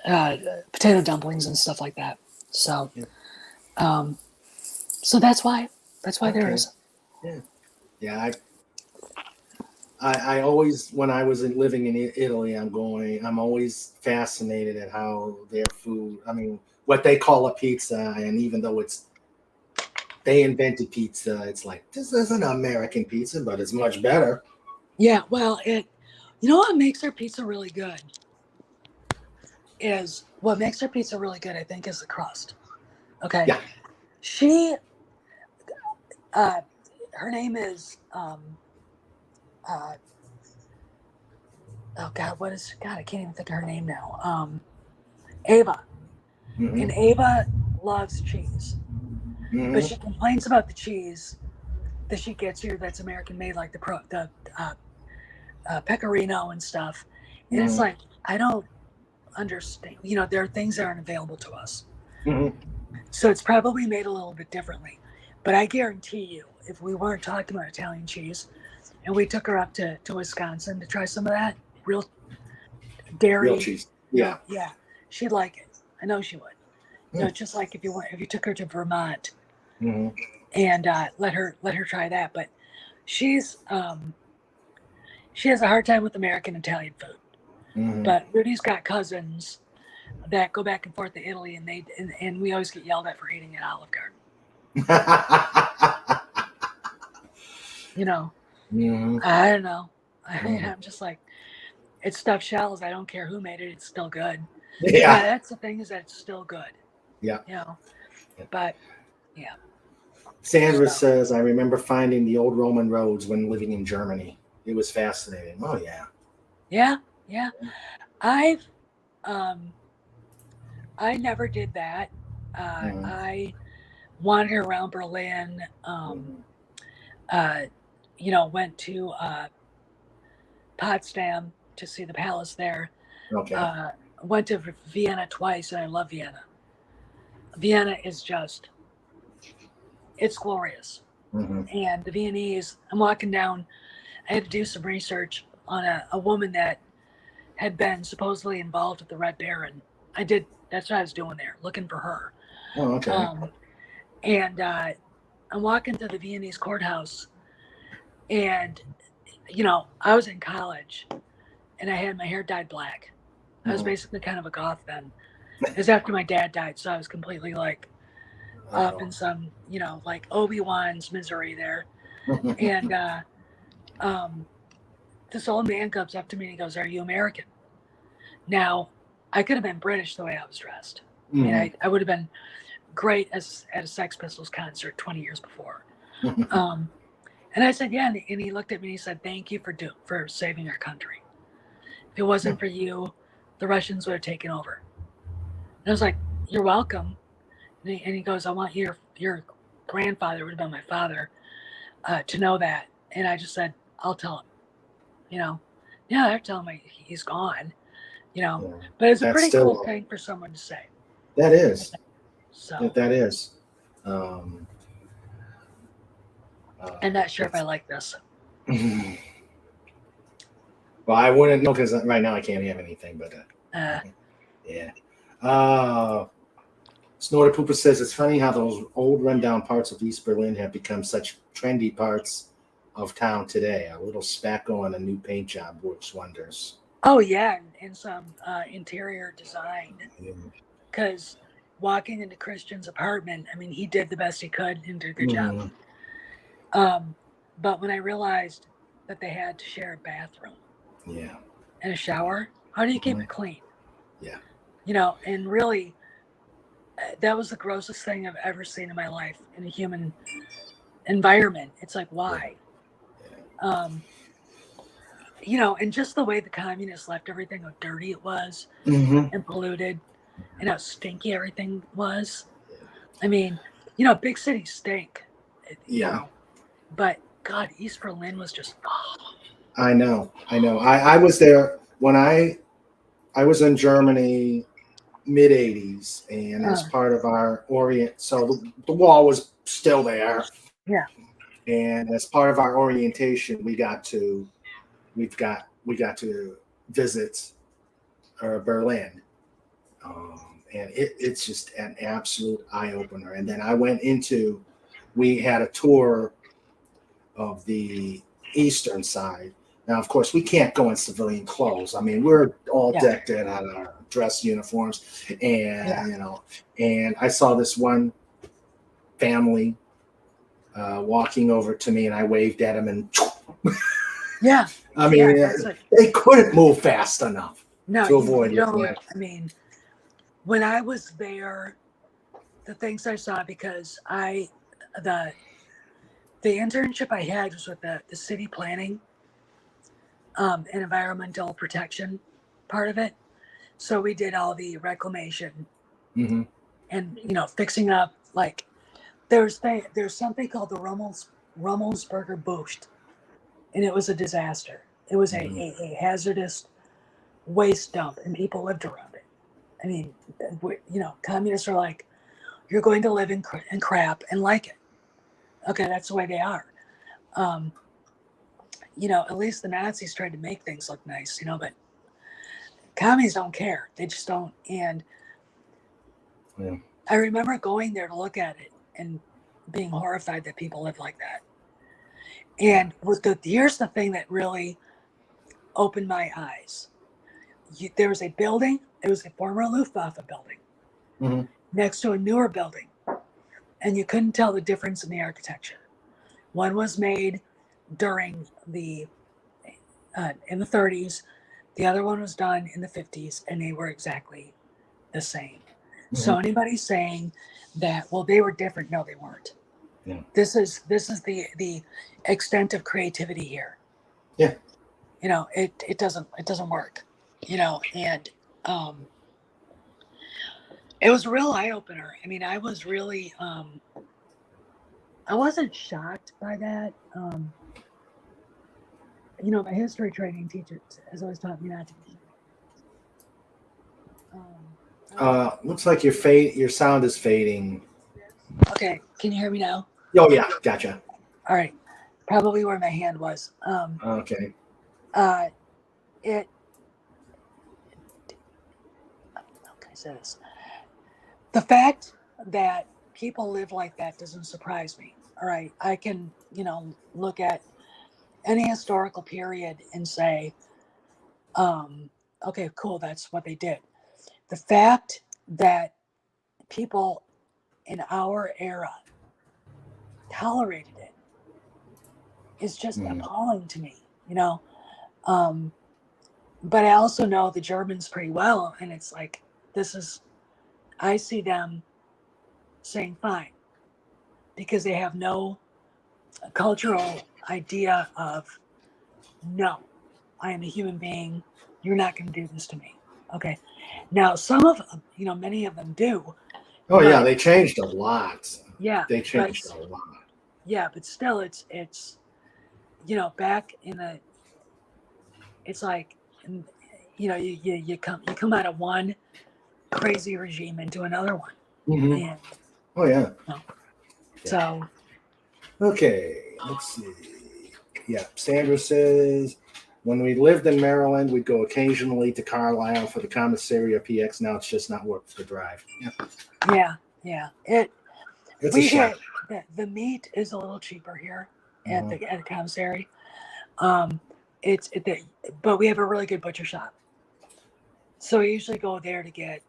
uh, potato dumplings and stuff like that. So, Yeah. um, so that's why there Okay. is. Yeah. Yeah. I always, when I was living in Italy, I'm always fascinated at how their food, I mean, what they call a pizza. And even though they invented pizza, it's like, this isn't American pizza, but it's much better. Yeah. Well, what makes their pizza really good is what makes their pizza really good. I think is the crust. Okay. Yeah. She, uh, her name is uh, oh God, God? I can't even think of her name now. Ava, Hmm. and Ava loves cheese, but Hmm. she complains about the cheese that she gets here that's American made, like the pecorino and stuff. And it's Hmm. like, I don't understand. There are things that aren't available to us, Hmm. so it's probably made a little bit differently. But I guarantee you, if we weren't talking about Italian cheese and we took her up to Wisconsin to try some of that real Real dairy, cheese. Yeah. yeah, she'd like it. I know she would. Hmm. Just like if you took her to Vermont Hmm. and let her try that. But she's she has a hard time with American Italian food. Hmm. But Rudy's got cousins that go back and forth to Italy, and we always get yelled at for eating at Olive Garden. Hmm. I don't know. Hmm. I'm just like, it's stuffed shells. I don't care who made it. It's still good. Yeah. That's the thing, is that it's still good. Yeah. But yeah. Sandra So says, I remember finding the old Roman roads when living in Germany. It was fascinating. Oh, yeah. yeah. I've um I never did that. Hmm. I wandered around Berlin. Hmm. went to Potsdam to see the palace there. Okay. Went to Vienna twice, and I love Vienna. Vienna is it's glorious. Mm-hmm. And the Viennese, I'm walking down, I had to do some research on a woman that had been supposedly involved with the Red Baron. That's what I was doing there, looking for her. Oh, okay. And I'm walking to the Viennese courthouse, and, I was in college, and I had my hair dyed black. I was basically kind of a goth then. It was after my dad died, so I was completely up in some, like Obi-Wan's misery there. And this old man comes up to me and he goes, "Are you American?" Now, I could have been British the way I was dressed. I mean, I would have been great at a Sex Pistols concert 20 years before. And I said, yeah. And he looked at me and he said, "Thank you for saving our country. If it wasn't for you, the Russians would have taken over." And I was like, "You're welcome." And he goes, "I want your grandfather," would have been my father, to know that. And I just said, "I'll tell him." Yeah, I tell him he's gone. But it's a pretty cool thing for someone to say. That is. So that is. I'm not sure if I like this. Well, I wouldn't know because right now I can't have anything. But yeah. Snorter Pooper says it's funny how those old rundown parts of East Berlin have become such trendy parts of town today. A little spackle and a new paint job works wonders. Oh yeah, and some interior design. Because walking into Christian's apartment, I mean, he did the best he could and did a good job. But when I realized that they had to share a bathroom, and a shower, how do you keep it clean? Yeah, and really, that was the grossest thing I've ever seen in my life in a human environment. It's like, why? And just the way the communists left everything, how dirty it was and polluted, and how stinky everything was. I mean, big cities stink. But God, East Berlin was just. I know. I was there when I was in Germany mid 80s, and as part of our so the wall was still there. Yeah. And as part of our orientation, we got to visit Berlin, and it's just an absolute eye opener. And then we had a tour of the eastern side. Now, of course, we can't go in civilian clothes. I mean, we're all decked in on our dress uniforms, and and I saw this one family walking over to me, and I waved at them, and I mean, they couldn't move fast enough to avoid it. I mean, when I was there, the things I saw, because the internship I had was with the city planning and environmental protection part of it. So we did all the reclamation and fixing up. Like there's something called the Rummelsburger Bucht, and it was a disaster. It was a hazardous waste dump, and people lived around it. I mean, communists are like, you're going to live in crap and like it. Okay, that's the way they are. At least the Nazis tried to make things look nice, but commies don't care. They just don't. And I remember going there to look at it and being horrified that people live like that. And here's the thing that really opened my eyes. There was a building. It was a former Luftwaffe building next to a newer building. And you couldn't tell the difference in the architecture. One was made during in the 30s. The other one was done in the 50s, and they were exactly the same. So anybody saying that, well, they were different, no, they weren't. Yeah. This is the extent of creativity here. Yeah. It doesn't work. And it was a real eye opener. I mean, I was really I wasn't shocked by that. My history training teacher has always taught me not to be. Looks like your sound is fading. Okay, can you hear me now? Oh yeah, gotcha. All right, probably where my hand was. Okay. It. How can I say this? The fact that people live like that doesn't surprise me. All right, I can look at any historical period and say, okay, cool, that's what they did. The fact that people in our era tolerated it is just appalling to me, but I also know the Germans pretty well, and it's like, I see them saying fine, because they have no cultural idea of, no, I am a human being, you're not going to do this to me. Okay, now some of them, many of them do. Oh yeah, they changed a lot. Yeah, they changed a lot. Yeah, but still, it's back in the, it's like, you come out of one crazy regime into another one. And, oh yeah. So. Okay, let's see. Yeah, Sandra says, when we lived in Maryland, we'd go occasionally to Carlisle for the commissary or PX. Now it's just not worth the drive. Yeah. It's a shame. The meat is a little cheaper here at the commissary. But we have a really good butcher shop, so we usually go there to get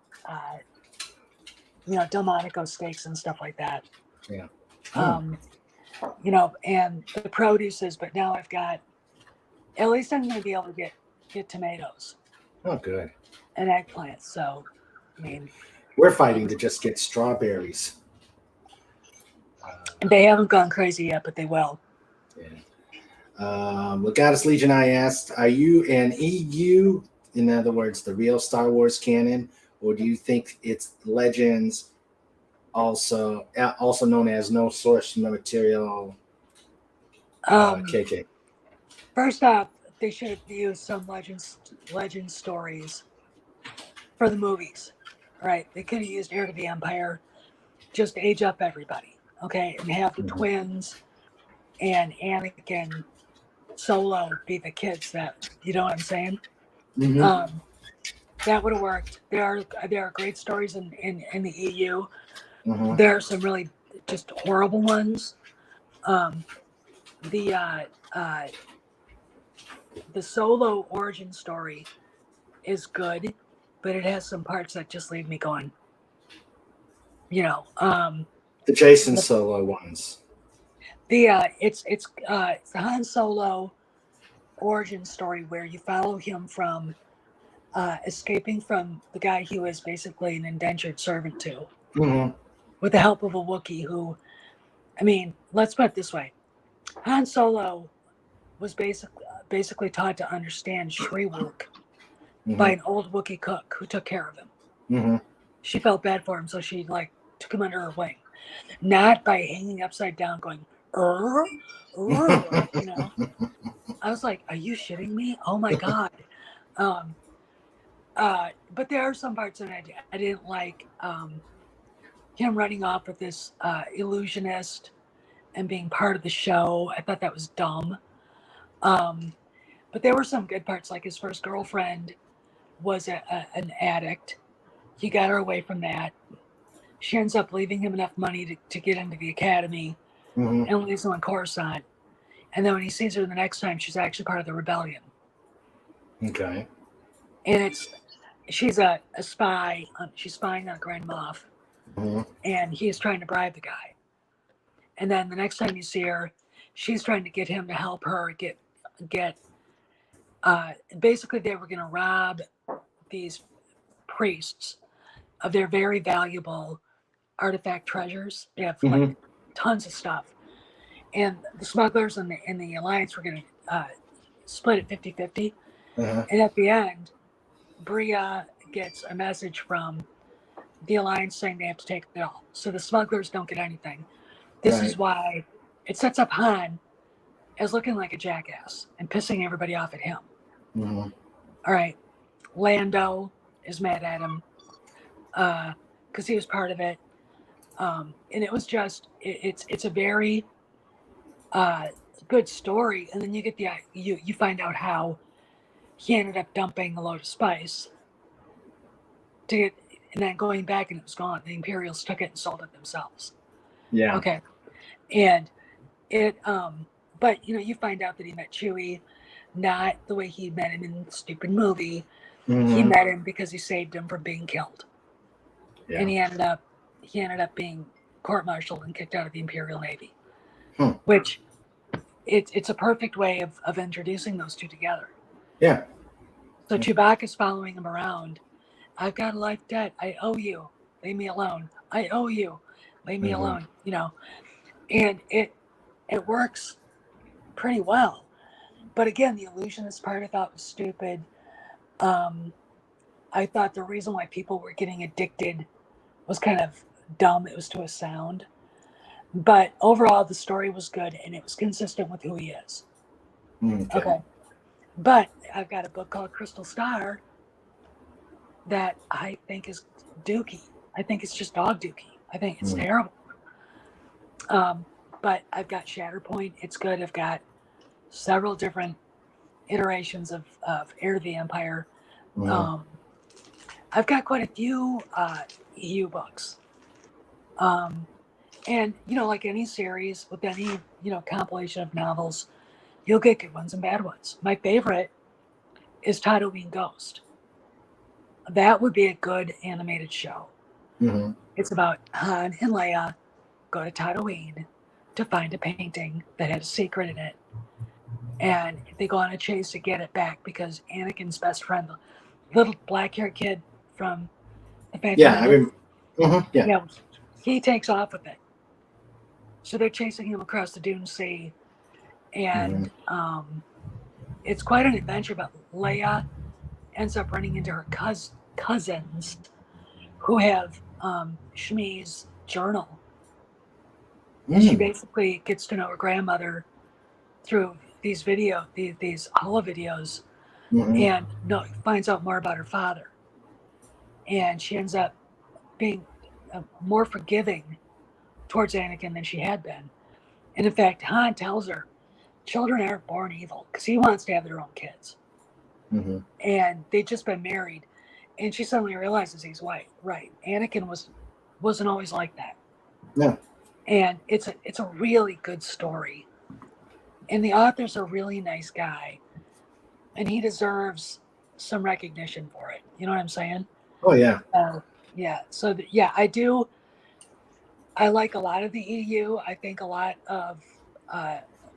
Delmonico steaks and stuff like that. Yeah. And the produce but now I've got, at least I'm going to be able to get tomatoes. Oh, good. And eggplants. So, I mean, we're fighting to just get strawberries. They haven't gone crazy yet, but they will. Yeah. Legatus Legion I asked, are you an EU, in other words, the real Star Wars canon, or do you think it's Legends, also known as no source material? KK. First off, they should have used some legend stories for the movies, right? They could have used Heir to the Empire, just to age up everybody, okay, and have the twins and Anakin Solo be the kids that, you know what I'm saying? That would have worked. There are great stories in the EU. There are some really just horrible ones. The Solo origin story is good, but it has some parts that just leave me going. The Jason Solo ones. It's the Han Solo origin story where you follow him from escaping from the guy he was basically an indentured servant to, with the help of a Wookiee who, I mean, let's put it this way. Han Solo was basically taught to understand Shriwook by an old Wookiee cook who took care of him. She felt bad for him, so she took him under her wing. Not by hanging upside down going, I was like, are you shitting me? Oh my God. But there are some parts that I didn't like. Him running off with this illusionist and being part of the show. I thought that was dumb. But there were some good parts, like his first girlfriend was an addict. He got her away from that. She ends up leaving him enough money to get into the academy and leaves him on Coruscant. And then when he sees her the next time, she's actually part of the rebellion. Okay. And she's a spy. She's spying on Grand Moff. And he is trying to bribe the guy. And then the next time you see her, she's trying to get him to help her get basically they were going to rob these priests of their very valuable artifact treasures. They have tons of stuff. And the smugglers and the Alliance were going to split it 50-50. And at the end, Bria gets a message from the Alliance saying they have to take it all. So the smugglers don't get anything. This is why it sets up Han as looking like a jackass and pissing everybody off at him. Mm-hmm. All right. Lando is mad at him because he was part of it. And it was just, it's a very good story. And then you get you find out how he ended up dumping a load of spice to get, and then going back and it was gone. The Imperials took it and sold it themselves. Yeah. Okay. And it, but you find out that he met Chewie, not the way he met him in the stupid movie. Mm-hmm. He met him because he saved him from being killed. Yeah. And he ended up being court-martialed and kicked out of the Imperial Navy. Which it's a perfect way of introducing those two together. Yeah. So Chewbacca's following him around. I've got a life debt. I owe you. Leave me alone. I owe you. Leave me alone. And it works pretty well. But again, the illusionist part I thought was stupid. I thought the reason why people were getting addicted was kind of dumb. It was to a sound. But overall, the story was good and it was consistent with who he is. Okay. But I've got a book called Crystal Star that I think is dookie. I think it's just dog dookie. I think it's terrible. But I've got Shatterpoint. It's good. I've got several different iterations of Heir to the Empire. I've got quite a few EU books. And, like any series with any, compilation of novels, you'll get good ones and bad ones. My favorite is Tatooine Ghost. That would be a good animated show. Mm-hmm. It's about Han and Leia go to Tatooine to find a painting that had a secret in it. And they go on a chase to get it back because Anakin's best friend, the little black-haired kid from the Phantom Menace, he takes off with it. So they're chasing him across the Dune Sea. And it's quite an adventure, but Leia ends up running into her cousins who have Shmi's journal. She basically gets to know her grandmother through these holo videos and finds out more about her father. And she ends up being more forgiving towards Anakin than she had been. And in fact, Han tells her, children aren't born evil, because he wants to have their own kids. And they'd just been married. And she suddenly realizes he's white. Right. Anakin wasn't always like that. No. And it's a really good story. And the author's a really nice guy. And he deserves some recognition for it. You know what I'm saying? Oh, yeah. Yeah. So, I do. I like a lot of the EU. I think a lot of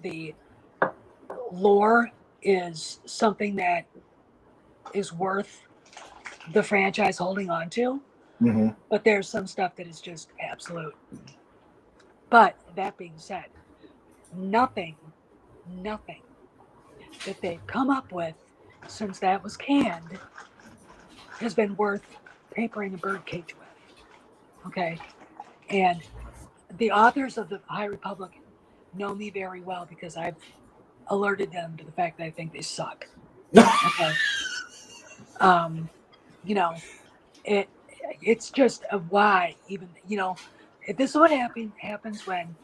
the lore is something that is worth the franchise holding on to. But there's some stuff that is just absolute. But that being said, nothing that they've come up with since that was canned has been worth papering a birdcage with. Okay. And the authors of the High Republic know me very well because I've alerted them to the fact that I think they suck. Okay. It's just a why even, this is what happens when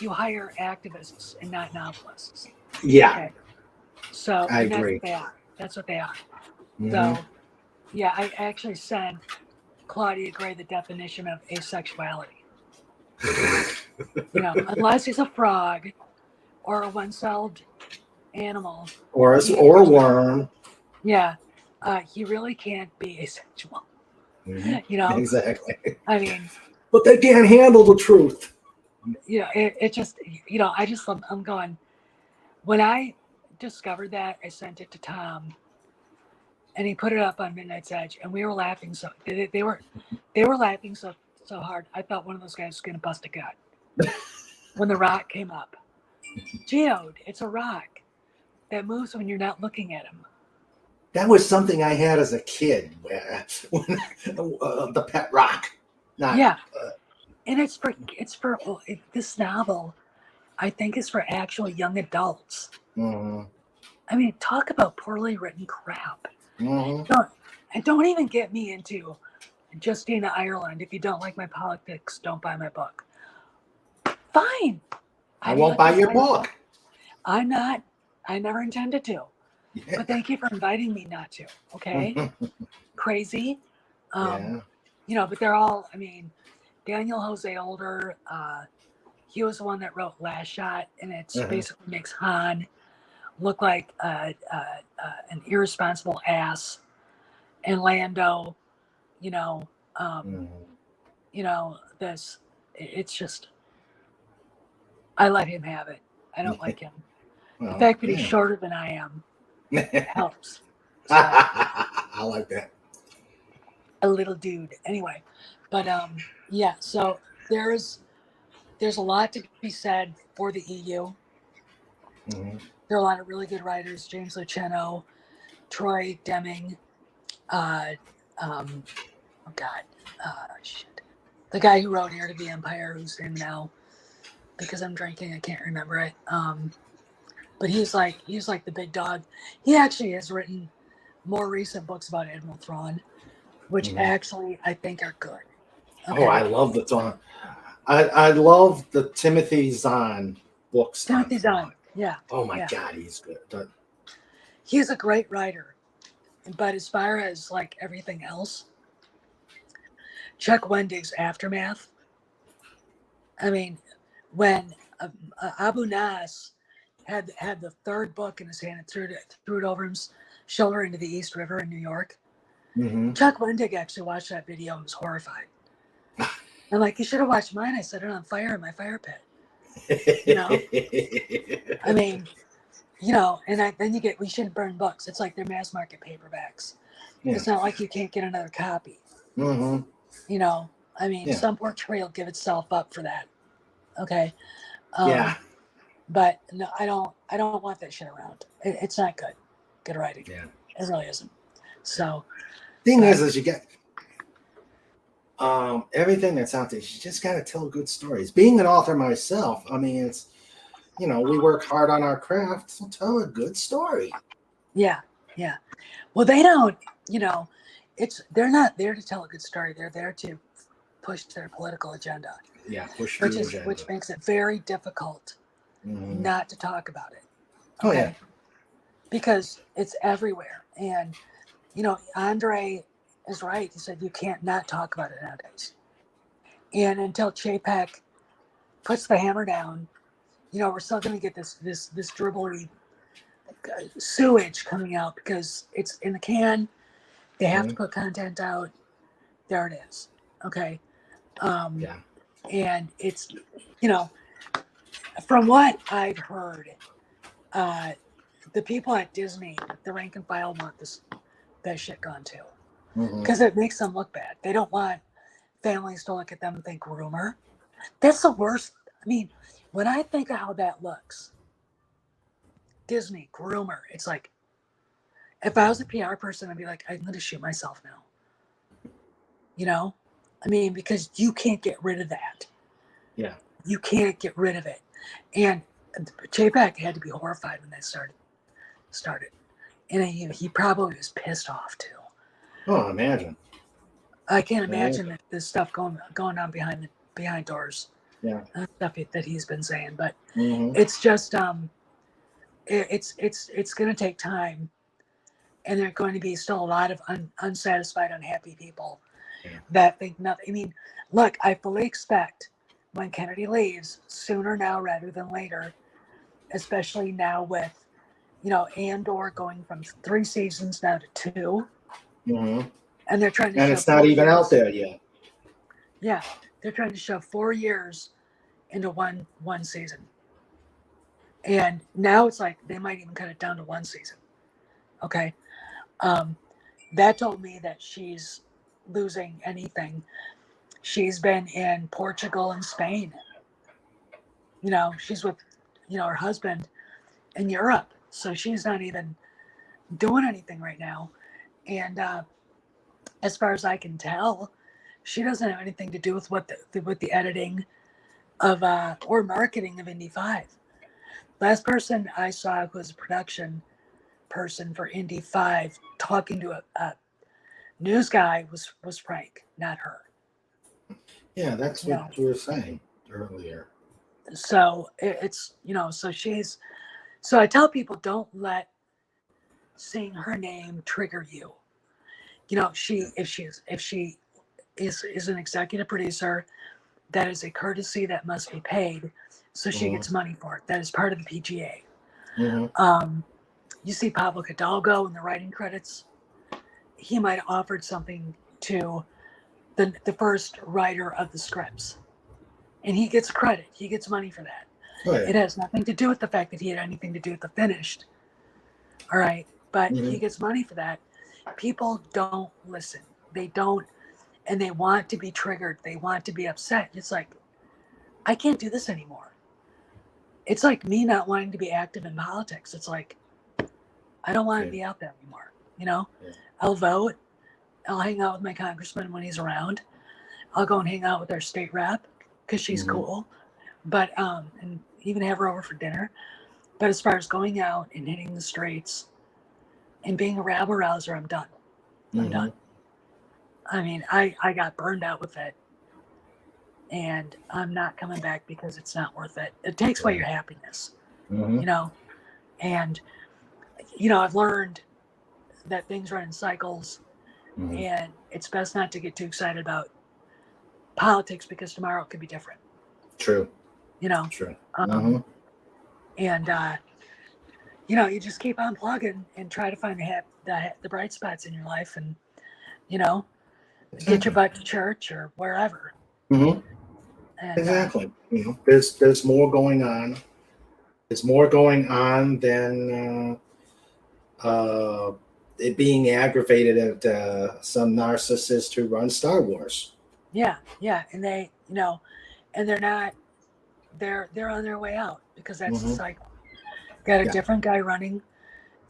you hire activists and not novelists. Yeah. Okay. So I agree. That's what they are. So I actually sent Claudia Gray the definition of asexuality. Unless he's a frog or a one-celled animal or a worm. Yeah, he really can't be asexual. Exactly. I mean, but they can't handle the truth. It just, I'm going. When I discovered that, I sent it to Tom, and he put it up on Midnight's Edge, and we were laughing so they were laughing so hard. I thought one of those guys was going to bust a gut when the rock came up. Geode, it's a rock that moves when you're not looking at him. That was something I had as a kid, when, the pet rock. And this novel, I think, is for actual young adults. Mm-hmm. I mean, talk about poorly written crap. Mm-hmm. Don't even get me into Justina Ireland. If you don't like my politics, don't buy my book. Fine. I won't buy your book. I'm not. I never intended to. Yeah. But thank you for inviting me not to. Okay. Crazy. Yeah. You know, but they're all, I mean, Daniel Jose Older, he was the one that wrote Last Shot, and it basically makes Han look like an irresponsible ass. And Lando, you know, you know, it's just, I let him have it. I don't like him. Well, the fact that he's shorter than I am helps. So, I like that. a little dude. Anyway, but yeah, so there's a lot to be said for the EU. Mm-hmm. There are a lot of really good writers: James Luceno, Troy Deming, oh God, shit, the guy who wrote Heir to the Empire, whose name now, because I'm drinking, I can't remember it. But he's like the big dog. He actually has written more recent books about Admiral Thrawn, which actually I think are good. Okay. Oh, I love the Thrawn. I love the Timothy Zahn books. Timothy Zahn, yeah. Oh my God, he's good. He's a great writer, but as far as like everything else, Chuck Wendig's Aftermath. I mean, when Abu Nas had the third book in his hand and threw it over his shoulder into the East River in New York, Chuck Wendig actually watched that video and was horrified. I'm like, you should have watched mine. I set it on fire in my fire pit. You know? I mean, you know, and then we shouldn't burn books. It's like they're mass market paperbacks. Yeah. It's not like you can't get another copy. You know, I mean, some poor tree will give itself up for that. Okay. Yeah. But no, I don't want that shit around. It's not good. Good writing. Yeah. It really isn't. So. Thing is you get everything that's out there. You just got to tell good stories. Being an author myself, I mean, it's, you know, we work hard on our craft, so tell a good story. Yeah, yeah. Well, they don't, you know, they're not there to tell a good story. They're there to push their political agenda. Yeah, which makes it very difficult not to talk about it. Okay? Oh yeah, because it's everywhere, and you know, Andre is right. He said you can't not talk about it nowadays. And until Chapek puts the hammer down, you know, we're still going to get this dribblery sewage coming out because it's in the can. They have to put content out. There it is. Okay. Yeah. And it's, you know, from what I've heard, the people at Disney, the rank and file, want that shit gone too, because it makes them look bad. They don't want families to look at them and think groomer. That's the worst. I mean, when I think of how that looks, Disney groomer, it's like, if I was a PR person, I'd be like, I'm going to shoot myself now. You know, I mean, because you can't get rid of that. Yeah, you can't get rid of it. And Chapek had to be horrified when that started, and he probably was pissed off too. Oh, imagine. I can't imagine that this stuff going on behind doors. Yeah, stuff that he's been saying, but it's just it's going to take time, and there are going to be still a lot of unsatisfied, unhappy people that think nothing. I mean, look, I fully expect when Kennedy leaves, sooner now rather than later, especially now with, you know, Andor going from 3 seasons now to 2. And they're trying to and it's not even out there yet. Yeah, they're trying to shove 4 years into one season. And now it's like they might even cut it down to 1 season. Okay. That told me that she's losing anything. She's been in Portugal and Spain. You know, she's with, you know, her husband in Europe. So she's not even doing anything right now. And as far as I can tell, She doesn't have anything to do with what the editing of or marketing of Indy 5. Last person I saw who was a production person for Indy 5 talking to a news guy was Frank, not her. Yeah, that's You what know, you were saying earlier. so it's so I tell people, don't let seeing her name trigger you. If she is an executive producer, that is a courtesy that must be paid, so she gets money for it. That is part of the PGA. You see Pablo Hidalgo in the writing credits. He might have offered something to the first writer of the scripts, and he gets credit. He gets money for that. Oh, yeah. It has nothing to do with the fact that he had anything to do with the finished. All right, but he gets money for that. People don't listen. They don't, and they want to be triggered. They want to be upset. It's like, I can't do this anymore. It's like me not wanting to be active in politics. It's like, I don't want to be out there anymore. I'll vote. I'll hang out with my congressman when he's around. I'll go and hang out with our state rep because she's cool. But and even have her over for dinner. But as far as going out and hitting the streets and being a rabble rouser, I'm done. I'm done. I mean, I got burned out with it. And I'm not coming back because it's not worth it. It takes away your happiness, And, I've learned that things run in cycles. And it's best not to get too excited about politics because tomorrow it could be different. True. True. And, you just keep on plugging and try to find the bright spots in your life and, get your butt to church or wherever. And, exactly. There's more going on. There's more going on than it being aggravated at some narcissist who runs Star Wars. Yeah. And they, and they're not, they're on their way out because that's the cycle. Got a different guy running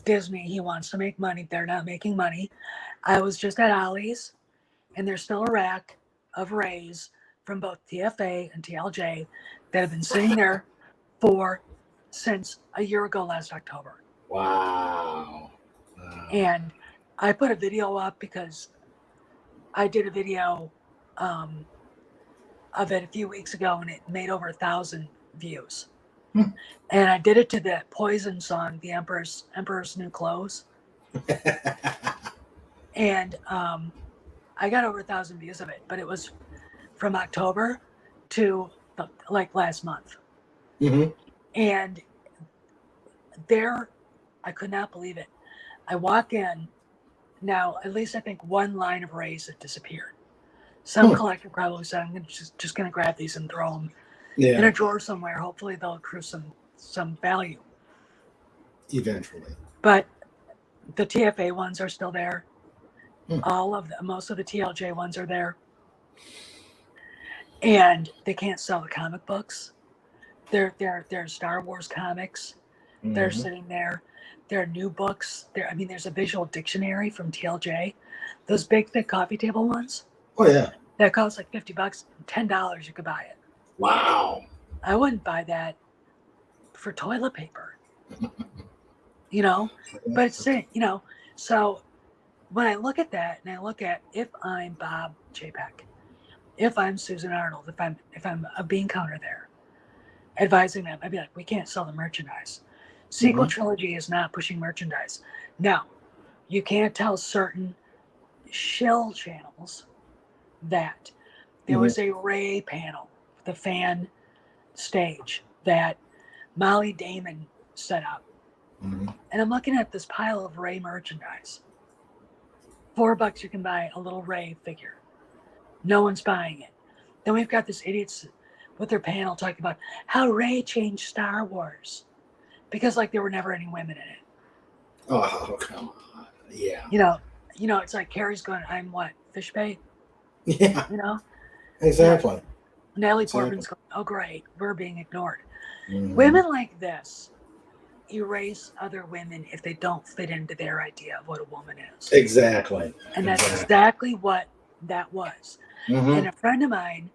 Disney. He wants to make money. They're not making money. I was just at Ollie's, and there's still a rack of Rays from both TFA and TLJ that have been sitting there since a year ago last October. Wow. And I put a video up because I did a video of it a few weeks ago, and it made over 1,000 views. And I did it to the Poison song, The Emperor's New Clothes. And I got over 1,000 views of it, but it was from October to last month. And I could not believe it. I walk in now, at least I think one line of Rays had disappeared. Some collector probably said, I'm just going to grab these and throw them in a drawer somewhere. Hopefully they'll accrue some value. Eventually. But the TFA ones are still there. Most of the TLJ ones are there. And they can't sell the comic books. They're Star Wars comics. They're sitting there. There are new books. There's a visual dictionary from TLJ. Those big, thick coffee table ones. Oh, yeah. That costs like $50. $10 you could buy it. Wow. I wouldn't buy that for toilet paper. But it's, so when I look at that and I look at if I'm Bob Chapek, if I'm Susan Arnold, if I'm a bean counter there, advising them, I'd be like, we can't sell the merchandise. Sequel trilogy is not pushing merchandise. Now, you can't tell certain shill channels that there was a Ray panel, the fan stage that Molly Damon set up. And I'm looking at this pile of Ray merchandise. $4 you can buy a little Ray figure. No one's buying it. Then we've got this idiots with their panel talking about how Ray changed Star Wars because there were never any women in it. Oh, come on. Yeah. It's like Carrie's going, I'm what, fish bait? Yeah. Exactly. Natalie Portman's going, oh great, we're being ignored. Women like this erase other women if they don't fit into their idea of what a woman is. Exactly. And that's exactly what that was. Mm-hmm. And a friend of mine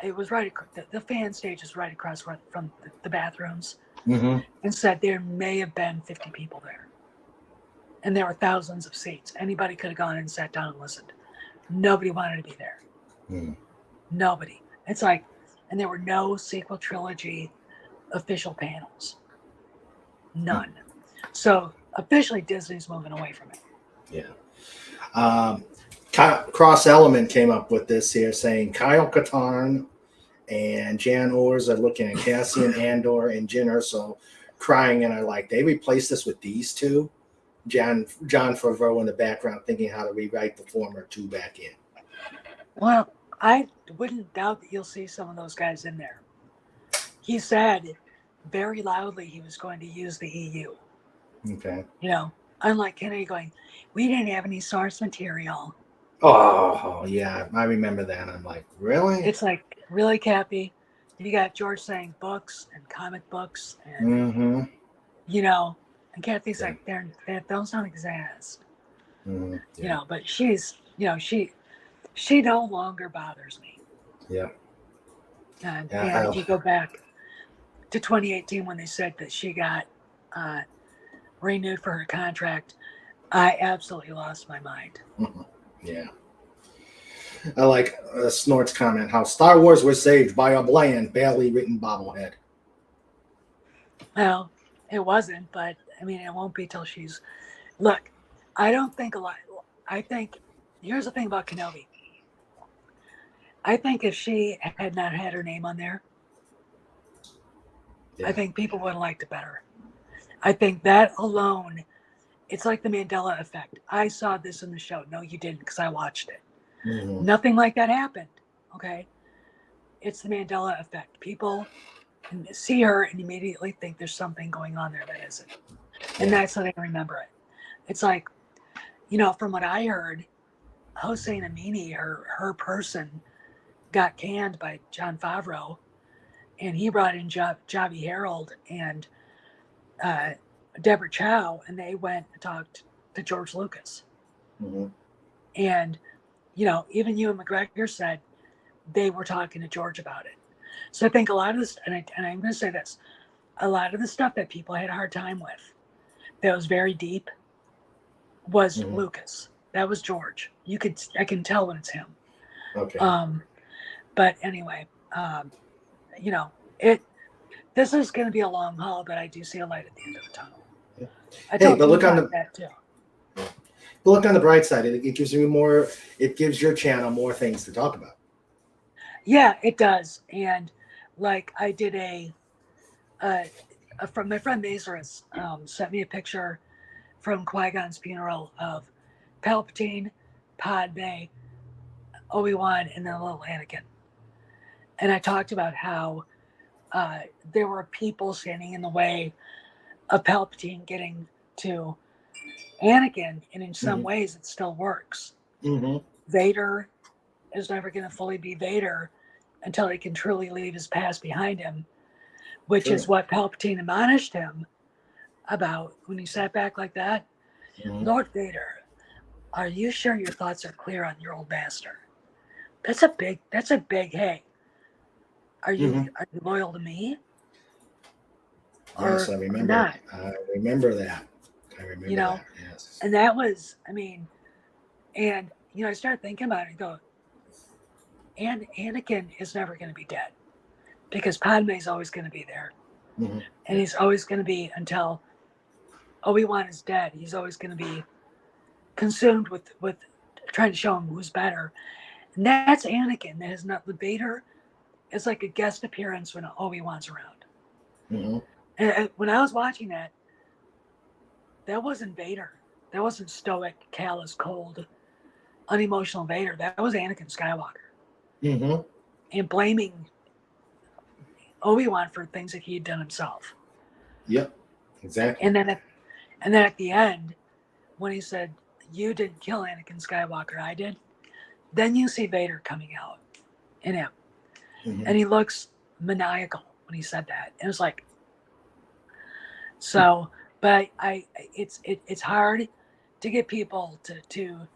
it was right across, the fan stage is right across from the bathrooms, Mm-hmm. and said there may have been 50 people there. And there were thousands of seats. Anybody could have gone and sat down and listened. Nobody wanted to be there. Mm. Nobody. It's like, and there were no sequel trilogy official panels. None. So officially Disney's moving away from it. Yeah. Cross Element came up with this here saying Kyle Katarn and Jan Ors are looking at Cassian Andor and Jyn Erso crying and are like, they replaced us with these two. John Favreau in the background thinking how to rewrite the former two back in. Well, I wouldn't doubt that you'll see some of those guys in there. He said very loudly he was going to use the EU. Okay. You know, unlike Kennedy going, we didn't have any source material. Oh, yeah. I remember that. I'm like, really? It's like, really, Cappy? You got George saying books and comic books and, Mm-hmm. you know, and Kathy's like, those don't exist. Mm-hmm. Yeah. You know, but she's, you know, she no longer bothers me. Yeah. And if you go back to 2018 when they said that she got renewed for her contract, I absolutely lost my mind. Mm-hmm. Yeah. I like Snort's comment, how Star Wars was saved by a bland, badly written bobblehead. Well, it wasn't, but I mean, it won't be till she's. Look, I don't think a lot. I think here's the thing about Kenobi. I think if she had not had her name on there, I think people would have liked it better. I think that alone, it's like the Mandela effect. I saw this in the show. No, you didn't, because I watched it. Mm-hmm. Nothing like that happened. Okay. It's the Mandela effect. People see her and immediately think there's something going on there that isn't. And that's how they remember it. It's like, you know, from what I heard, Hossein Amini, her person, got canned by Jon Favreau, and he brought in Javi Harold and Deborah Chow, and they went and talked to George Lucas. Mm-hmm. And, you know, even Ewan McGregor said they were talking to George about it. So I think a lot of this, and I'm going to say this, a lot of the stuff that people had a hard time with, that was very deep, was Lucas. That was George. I can tell when it's him. Okay. But anyway, you know, this is going to be a long haul, but I do see a light at the end of the tunnel. Yeah. I told but look on that too. But look on the bright side. It gives you more. It gives your channel more things to talk about. Yeah, it does. And like I did from my friend Nazareth sent me a picture from Qui-Gon's funeral of Palpatine, Padme, Obi-Wan, and then little Anakin. And I talked about how there were people standing in the way of Palpatine getting to Anakin, and in some ways it still works. Mm-hmm. Vader is never going to fully be Vader until he can truly leave his past behind him, which is what Palpatine admonished him about when he sat back like that. Mm-hmm. Lord Vader, are you sure your thoughts are clear on your old master? That's a big hey. Are you loyal to me? Yes, I remember. Not? I remember that. You know, that. Yes. And that was, I mean, and you know, I started thinking about it and go, and Anakin is never going to be dead because Padme is always going to be there. Mm-hmm. And he's always going to be until Obi-Wan is dead. He's always going to be consumed with trying to show him who's better. And that's Anakin. That is not the Vader. It's like a guest appearance when Obi-Wan's around. Mm-hmm. And when I was watching that wasn't Vader. That wasn't stoic, callous, cold, unemotional Vader. That was Anakin Skywalker. Mm-hmm. And blaming Obi-Wan for things that he had done himself. Yep, exactly. And then at the end, when he said, "You didn't kill Anakin Skywalker, I did," then you see Vader coming out in him. Mm-hmm. And he looks maniacal when he said that. And it was like, so, but it's hard to get people to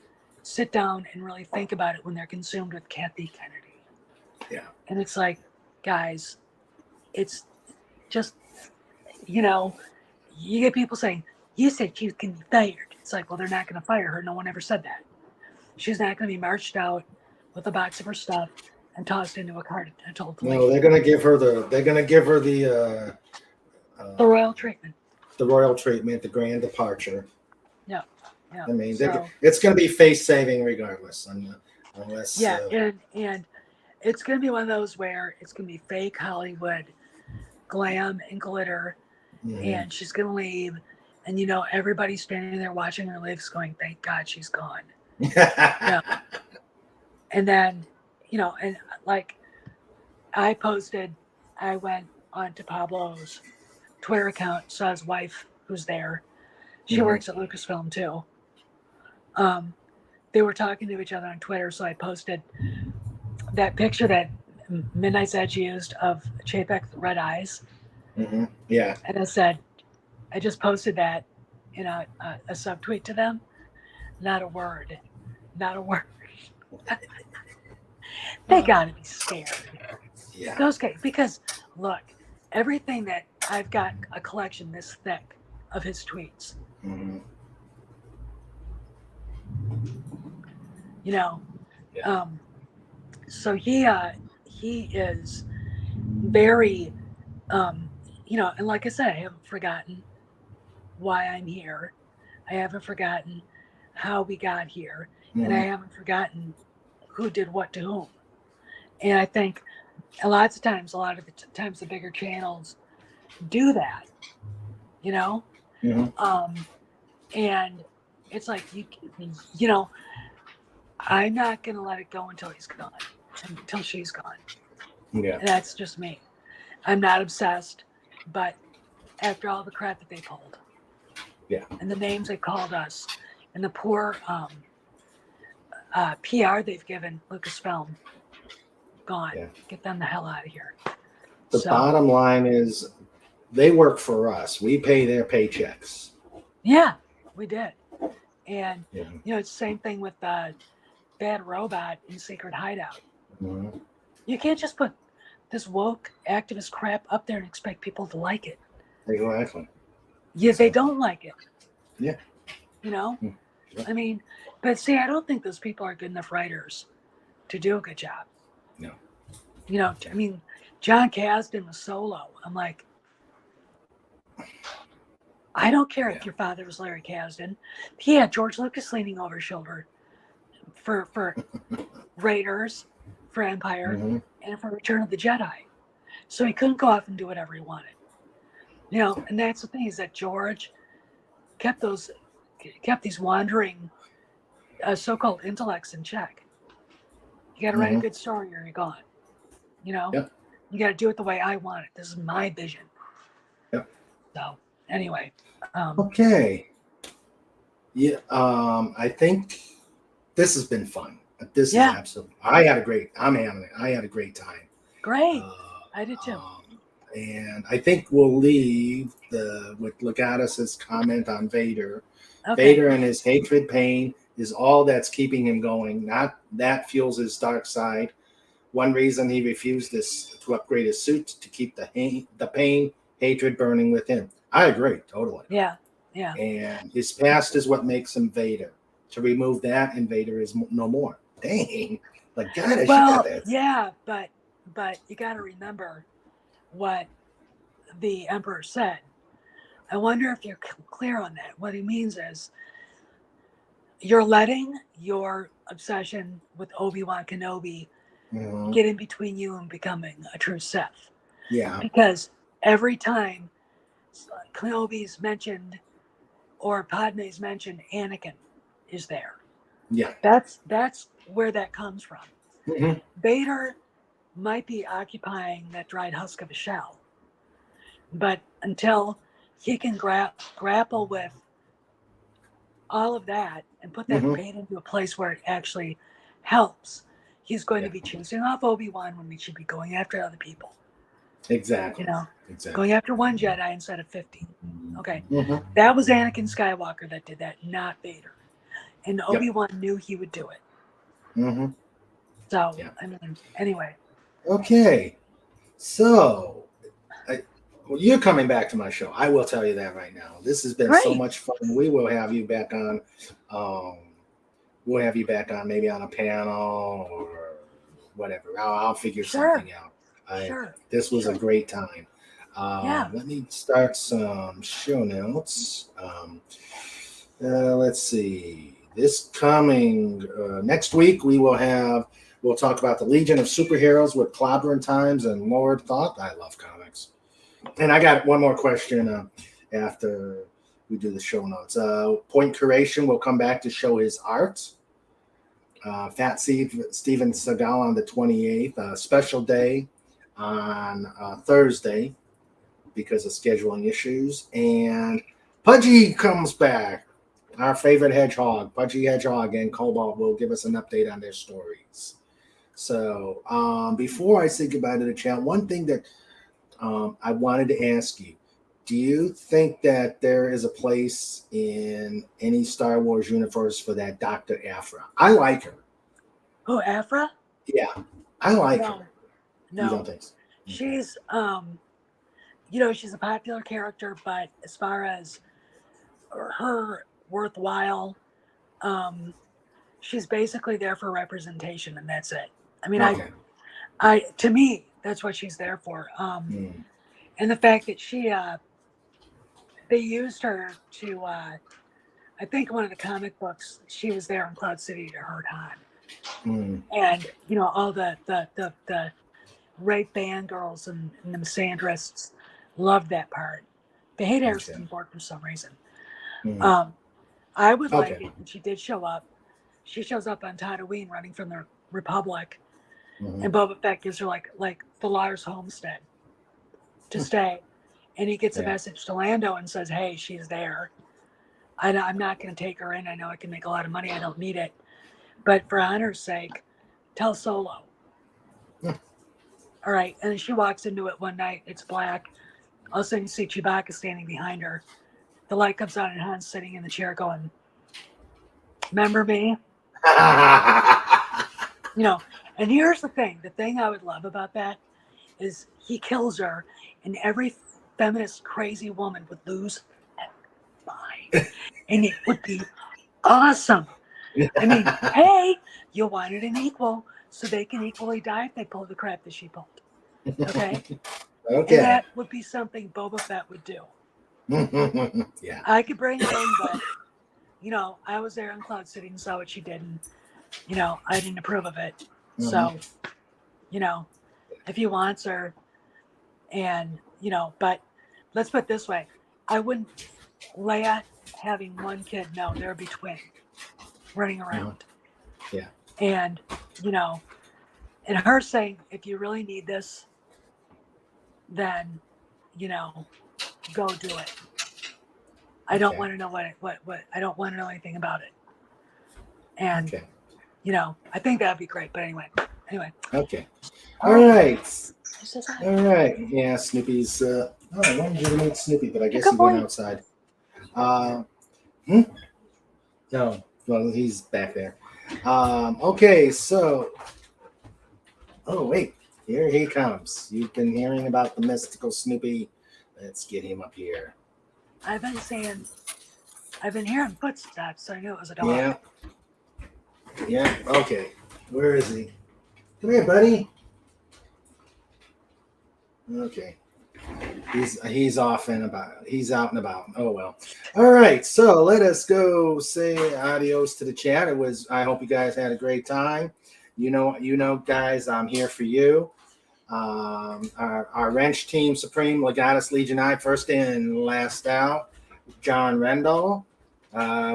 sit down and really think about it when they're consumed with Kathy Kennedy. Yeah. And it's like, guys, it's just, you get people saying, you said she can be fired. It's like, well, they're not going to fire her. No one ever said that. She's not going to be marched out with a box of her stuff and tossed into a cart and told to leave. No, they're going to give her the royal treatment. The royal treatment, the grand departure. Yeah. I mean, it's going to be face saving regardless, unless. Yeah, and it's going to be one of those where it's going to be fake Hollywood glam and glitter, and she's going to leave, and everybody's standing there watching her leave, going, "Thank God she's gone." And then, and like I went onto Pablo's Twitter account, saw his wife who's there. She works at Lucasfilm too. They were talking to each other on Twitter, so I posted that picture that Midnight's Edge used of Chapek with red eyes. Yeah. And I said, I just posted that in a subtweet to them. Not a word. They gotta be scared. Yeah. Those guys, because look, everything that I've got a collection this thick of his tweets. So he is very, and like I said, I haven't forgotten why I'm here. I haven't forgotten how we got here, and I haven't forgotten who did what to whom. And I think a lot of the times the bigger channels do that, and it's like, I'm not going to let it go until he's gone, until she's gone. Yeah. And that's just me. I'm not obsessed, but after all the crap that they pulled, and the names they called us, and the poor PR they've given Lucasfilm, gone. Yeah. Get them the hell out of here. The bottom line is, they work for us. We pay their paychecks. Yeah, we did. And it's the same thing with Bad Robot in Secret Hideout. You can't just put this woke activist crap up there and expect people to like it. Exactly. Yeah, they don't like it. Yeah. I mean, but see, I don't think those people are good enough writers to do a good job. No. I mean, John Kasdan was Solo. I'm like, I don't care if your father was Larry Kasdan. He had George Lucas leaning over his shoulder for Raiders, for Empire, and for Return of the Jedi. So he couldn't go off and do whatever he wanted. And that's the thing, is that George kept these wandering so-called intellects in check. You got to write a good story or you're gone. You got to do it the way I want it. This is my vision. Yep. So anyway. Okay. Yeah. I think this has been fun. This is absolutely. I had a great time. Great. I did too. And I think we'll leave with Legatus's comment on Vader. Okay. Vader and his hatred, pain is all that's keeping him going. Not that fuels his dark side. One reason he refused to upgrade his suit to keep the pain, hatred burning within. I agree, totally. Yeah. And his past is what makes him Vader. To remove that, and Vader is no more. Dang, like God, but you got to remember what the Emperor said. I wonder if you're clear on that. What he means is, you're letting your obsession with Obi-Wan Kenobi get in between you and becoming a true Sith. Yeah. Because every time Kenobi's mentioned or Padme's mentioned, Anakin is there. Yeah. That's where that comes from. Vader might be occupying that dried husk of a shell, but until he can grapple with all of that and put that pain into a place where it actually helps, he's going to be choosing off Obi-Wan when we should be going after other people. Exactly. Going after one Jedi instead of 50. Okay. That was Anakin Skywalker that did that, not Vader. and Obi-Wan knew he would do it. Mm-hmm. So, I mean, anyway. Okay. So, well, you're coming back to my show. I will tell you that right now. This has been so much fun. We will have you back on. We'll have you back on, maybe on a panel or whatever. I'll figure something out. This was a great time. Let me start some show notes. Let's see. This coming next week, we'll talk about the Legion of Superheroes with Clobbering Times and Lord Thought. I love comics. And I got one more question after we do the show notes. Point Curation will come back to show his art. Fat Steven Seagal on the 28th. Special day on Thursday because of scheduling issues. And Pudgy comes back. Our favorite hedgehog, Pudgy Hedgehog and Cobalt will give us an update on their stories. So before I say goodbye to the chat, one thing that I wanted to ask you, do you think that there is a place in any Star Wars universe for that Dr. Aphra? I like her. Oh, Aphra? Yeah, I like her. No. You don't think so? She's, she's a popular character, but as far as her worthwhile, she's basically there for representation, and that's it. I mean, to me, that's what she's there for. And the fact that they used her to, I think one of the comic books, she was there in Cloud City to her time. And, all the rape band girls and the misandrists loved that part. They hate Harrison Ford for some reason. I would like it, and she did show up. She shows up on Tatooine running from the Republic, and Boba Fett gives her like the Lars homestead to stay, and he gets a message to Lando and says, "Hey, she's there. I'm not going to take her in. I know I can make a lot of money. I don't need it, but for honor's sake, tell Solo." All right, and she walks into it one night. It's black. All of a sudden, you see Chewbacca standing behind her. The light comes on, and Han's sitting in the chair going, "Remember me?" And here's the thing I would love about that is he kills her, and every feminist crazy woman would lose their mind, and it would be awesome. I mean, hey, you wanted an equal, so they can equally die if they pull the crap that she pulled. Okay. And that would be something Boba Fett would do. I could bring it in, but I was there in Cloud City and saw what she did, and I didn't approve of it. So, if he wants her, and but let's put it this way: I wouldn't Leia having one kid. No, there would be twins running around. And and her saying, "If you really need this, then go do it. I don't want to know what I don't want to know anything about it." And I think that'd be great. But anyway. Okay. All right. Yeah, Snoopy's. I wanted you to meet Snoopy, but I guess he went outside. No, well, he's back there. Okay, so. Oh wait, here he comes. You've been hearing about the mystical Snoopy. Let's get him up here. I've been hearing footsteps, so I knew it was a dog. Yeah. Okay. Where is he? Come here, buddy. Okay. He's off and about. He's out and about. Oh well. All right. So let us go say adios to the chat. I hope you guys had a great time. Guys, I'm here for you. Our wrench team supreme, Legatus Legionite, first in, last out. John Rendell.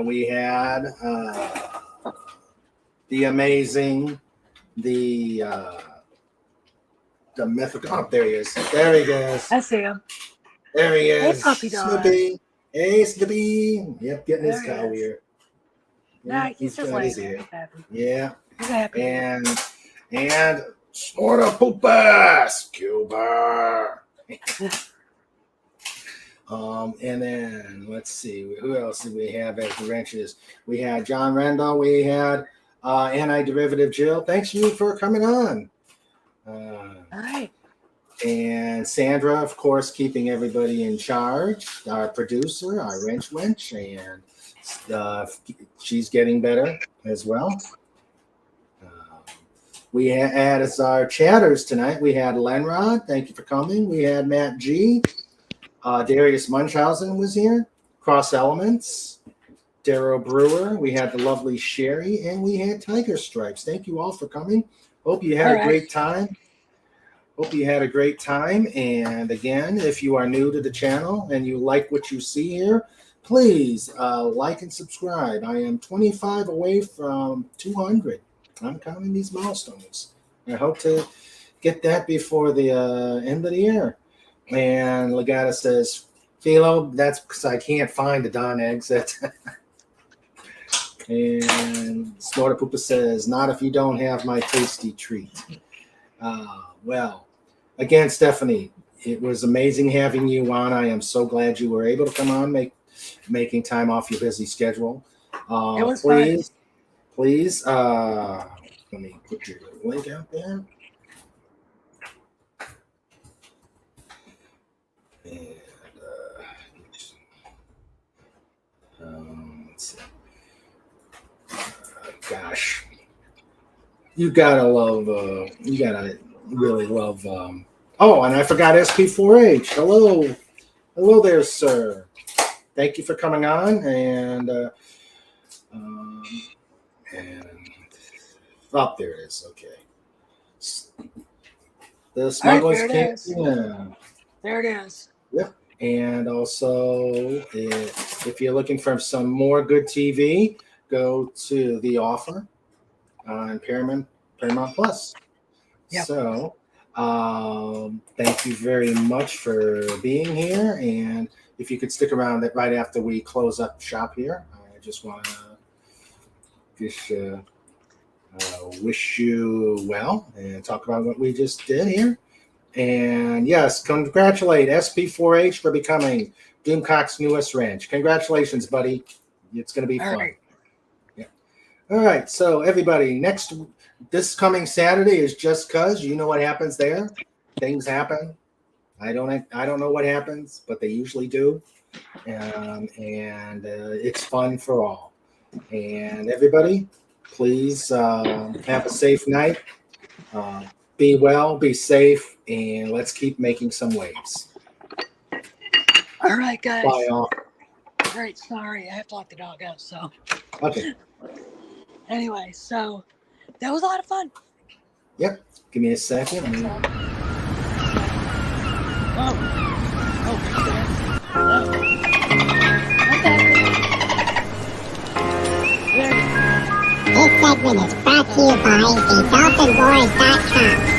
We had the amazing, the mythical. Oh, there he is. There he goes. I see him. There he is. Hey, puppy dog. Snoopy. Hey, Snoopy. Yep, getting his cow here. Nah, he's just laying there. He's happy. Yeah. He's happy. And Snorta Poopa Scuba. And then let's see, who else did we have as the wrenches? We had John Randall. We had Anti-Derivative Jill. Thanks you for coming on. All right. And Sandra, of course, keeping everybody in charge. Our producer, our wrench wench, and she's getting better as well. We had as our chatters tonight. We had Lenrod. Thank you for coming. We had Matt G. Darius Munchausen was here. Cross Elements. Darrow Brewer. We had the lovely Sherry, and we had Tiger Stripes. Thank you all for coming. Hope you had a great time. Hope you had a great time. And again, if you are new to the channel and you like what you see here, please like and subscribe. I am 25 away from 200. I'm counting these milestones. I hope to get that before the end of the year. And Legata says, Philo, that's because I can't find the Don exit. And Snorta Poopa says, not if you don't have my tasty treat. Well, again, Stephanie, it was amazing having you on. I am so glad you were able to come on, making time off your busy schedule. It was please, let me put your link out there. And let's see. Gosh, you gotta really love. Oh, and I forgot SP4H. Hello there, sir. Thank you for coming on, and there it is. Okay, the Smuggler's Cantina. There it is. Yep. And also, if you're looking for some more good TV, go to The Offer on Paramount Plus. Yep. So, thank you very much for being here. And if you could stick around right after we close up shop here, I just want to wish you well and talk about what we just did here. And yes, congratulate SP4H for becoming Doomcock's newest ranch. Congratulations, buddy. It's going to be fun. Right. Yeah. All right. So everybody, this coming Saturday is Just Cuz. You know what happens there? Things happen. I don't know what happens, but they usually do. And it's fun for all. And everybody, please have a safe night. Be well, be safe, and let's keep making some waves. All right, guys. Bye, all. Great. Sorry, I have to lock the dog out. So. Okay. Anyway, so that was a lot of fun. Yep. Give me a second. Okay. This segment is brought to you by the DolphinWars.com.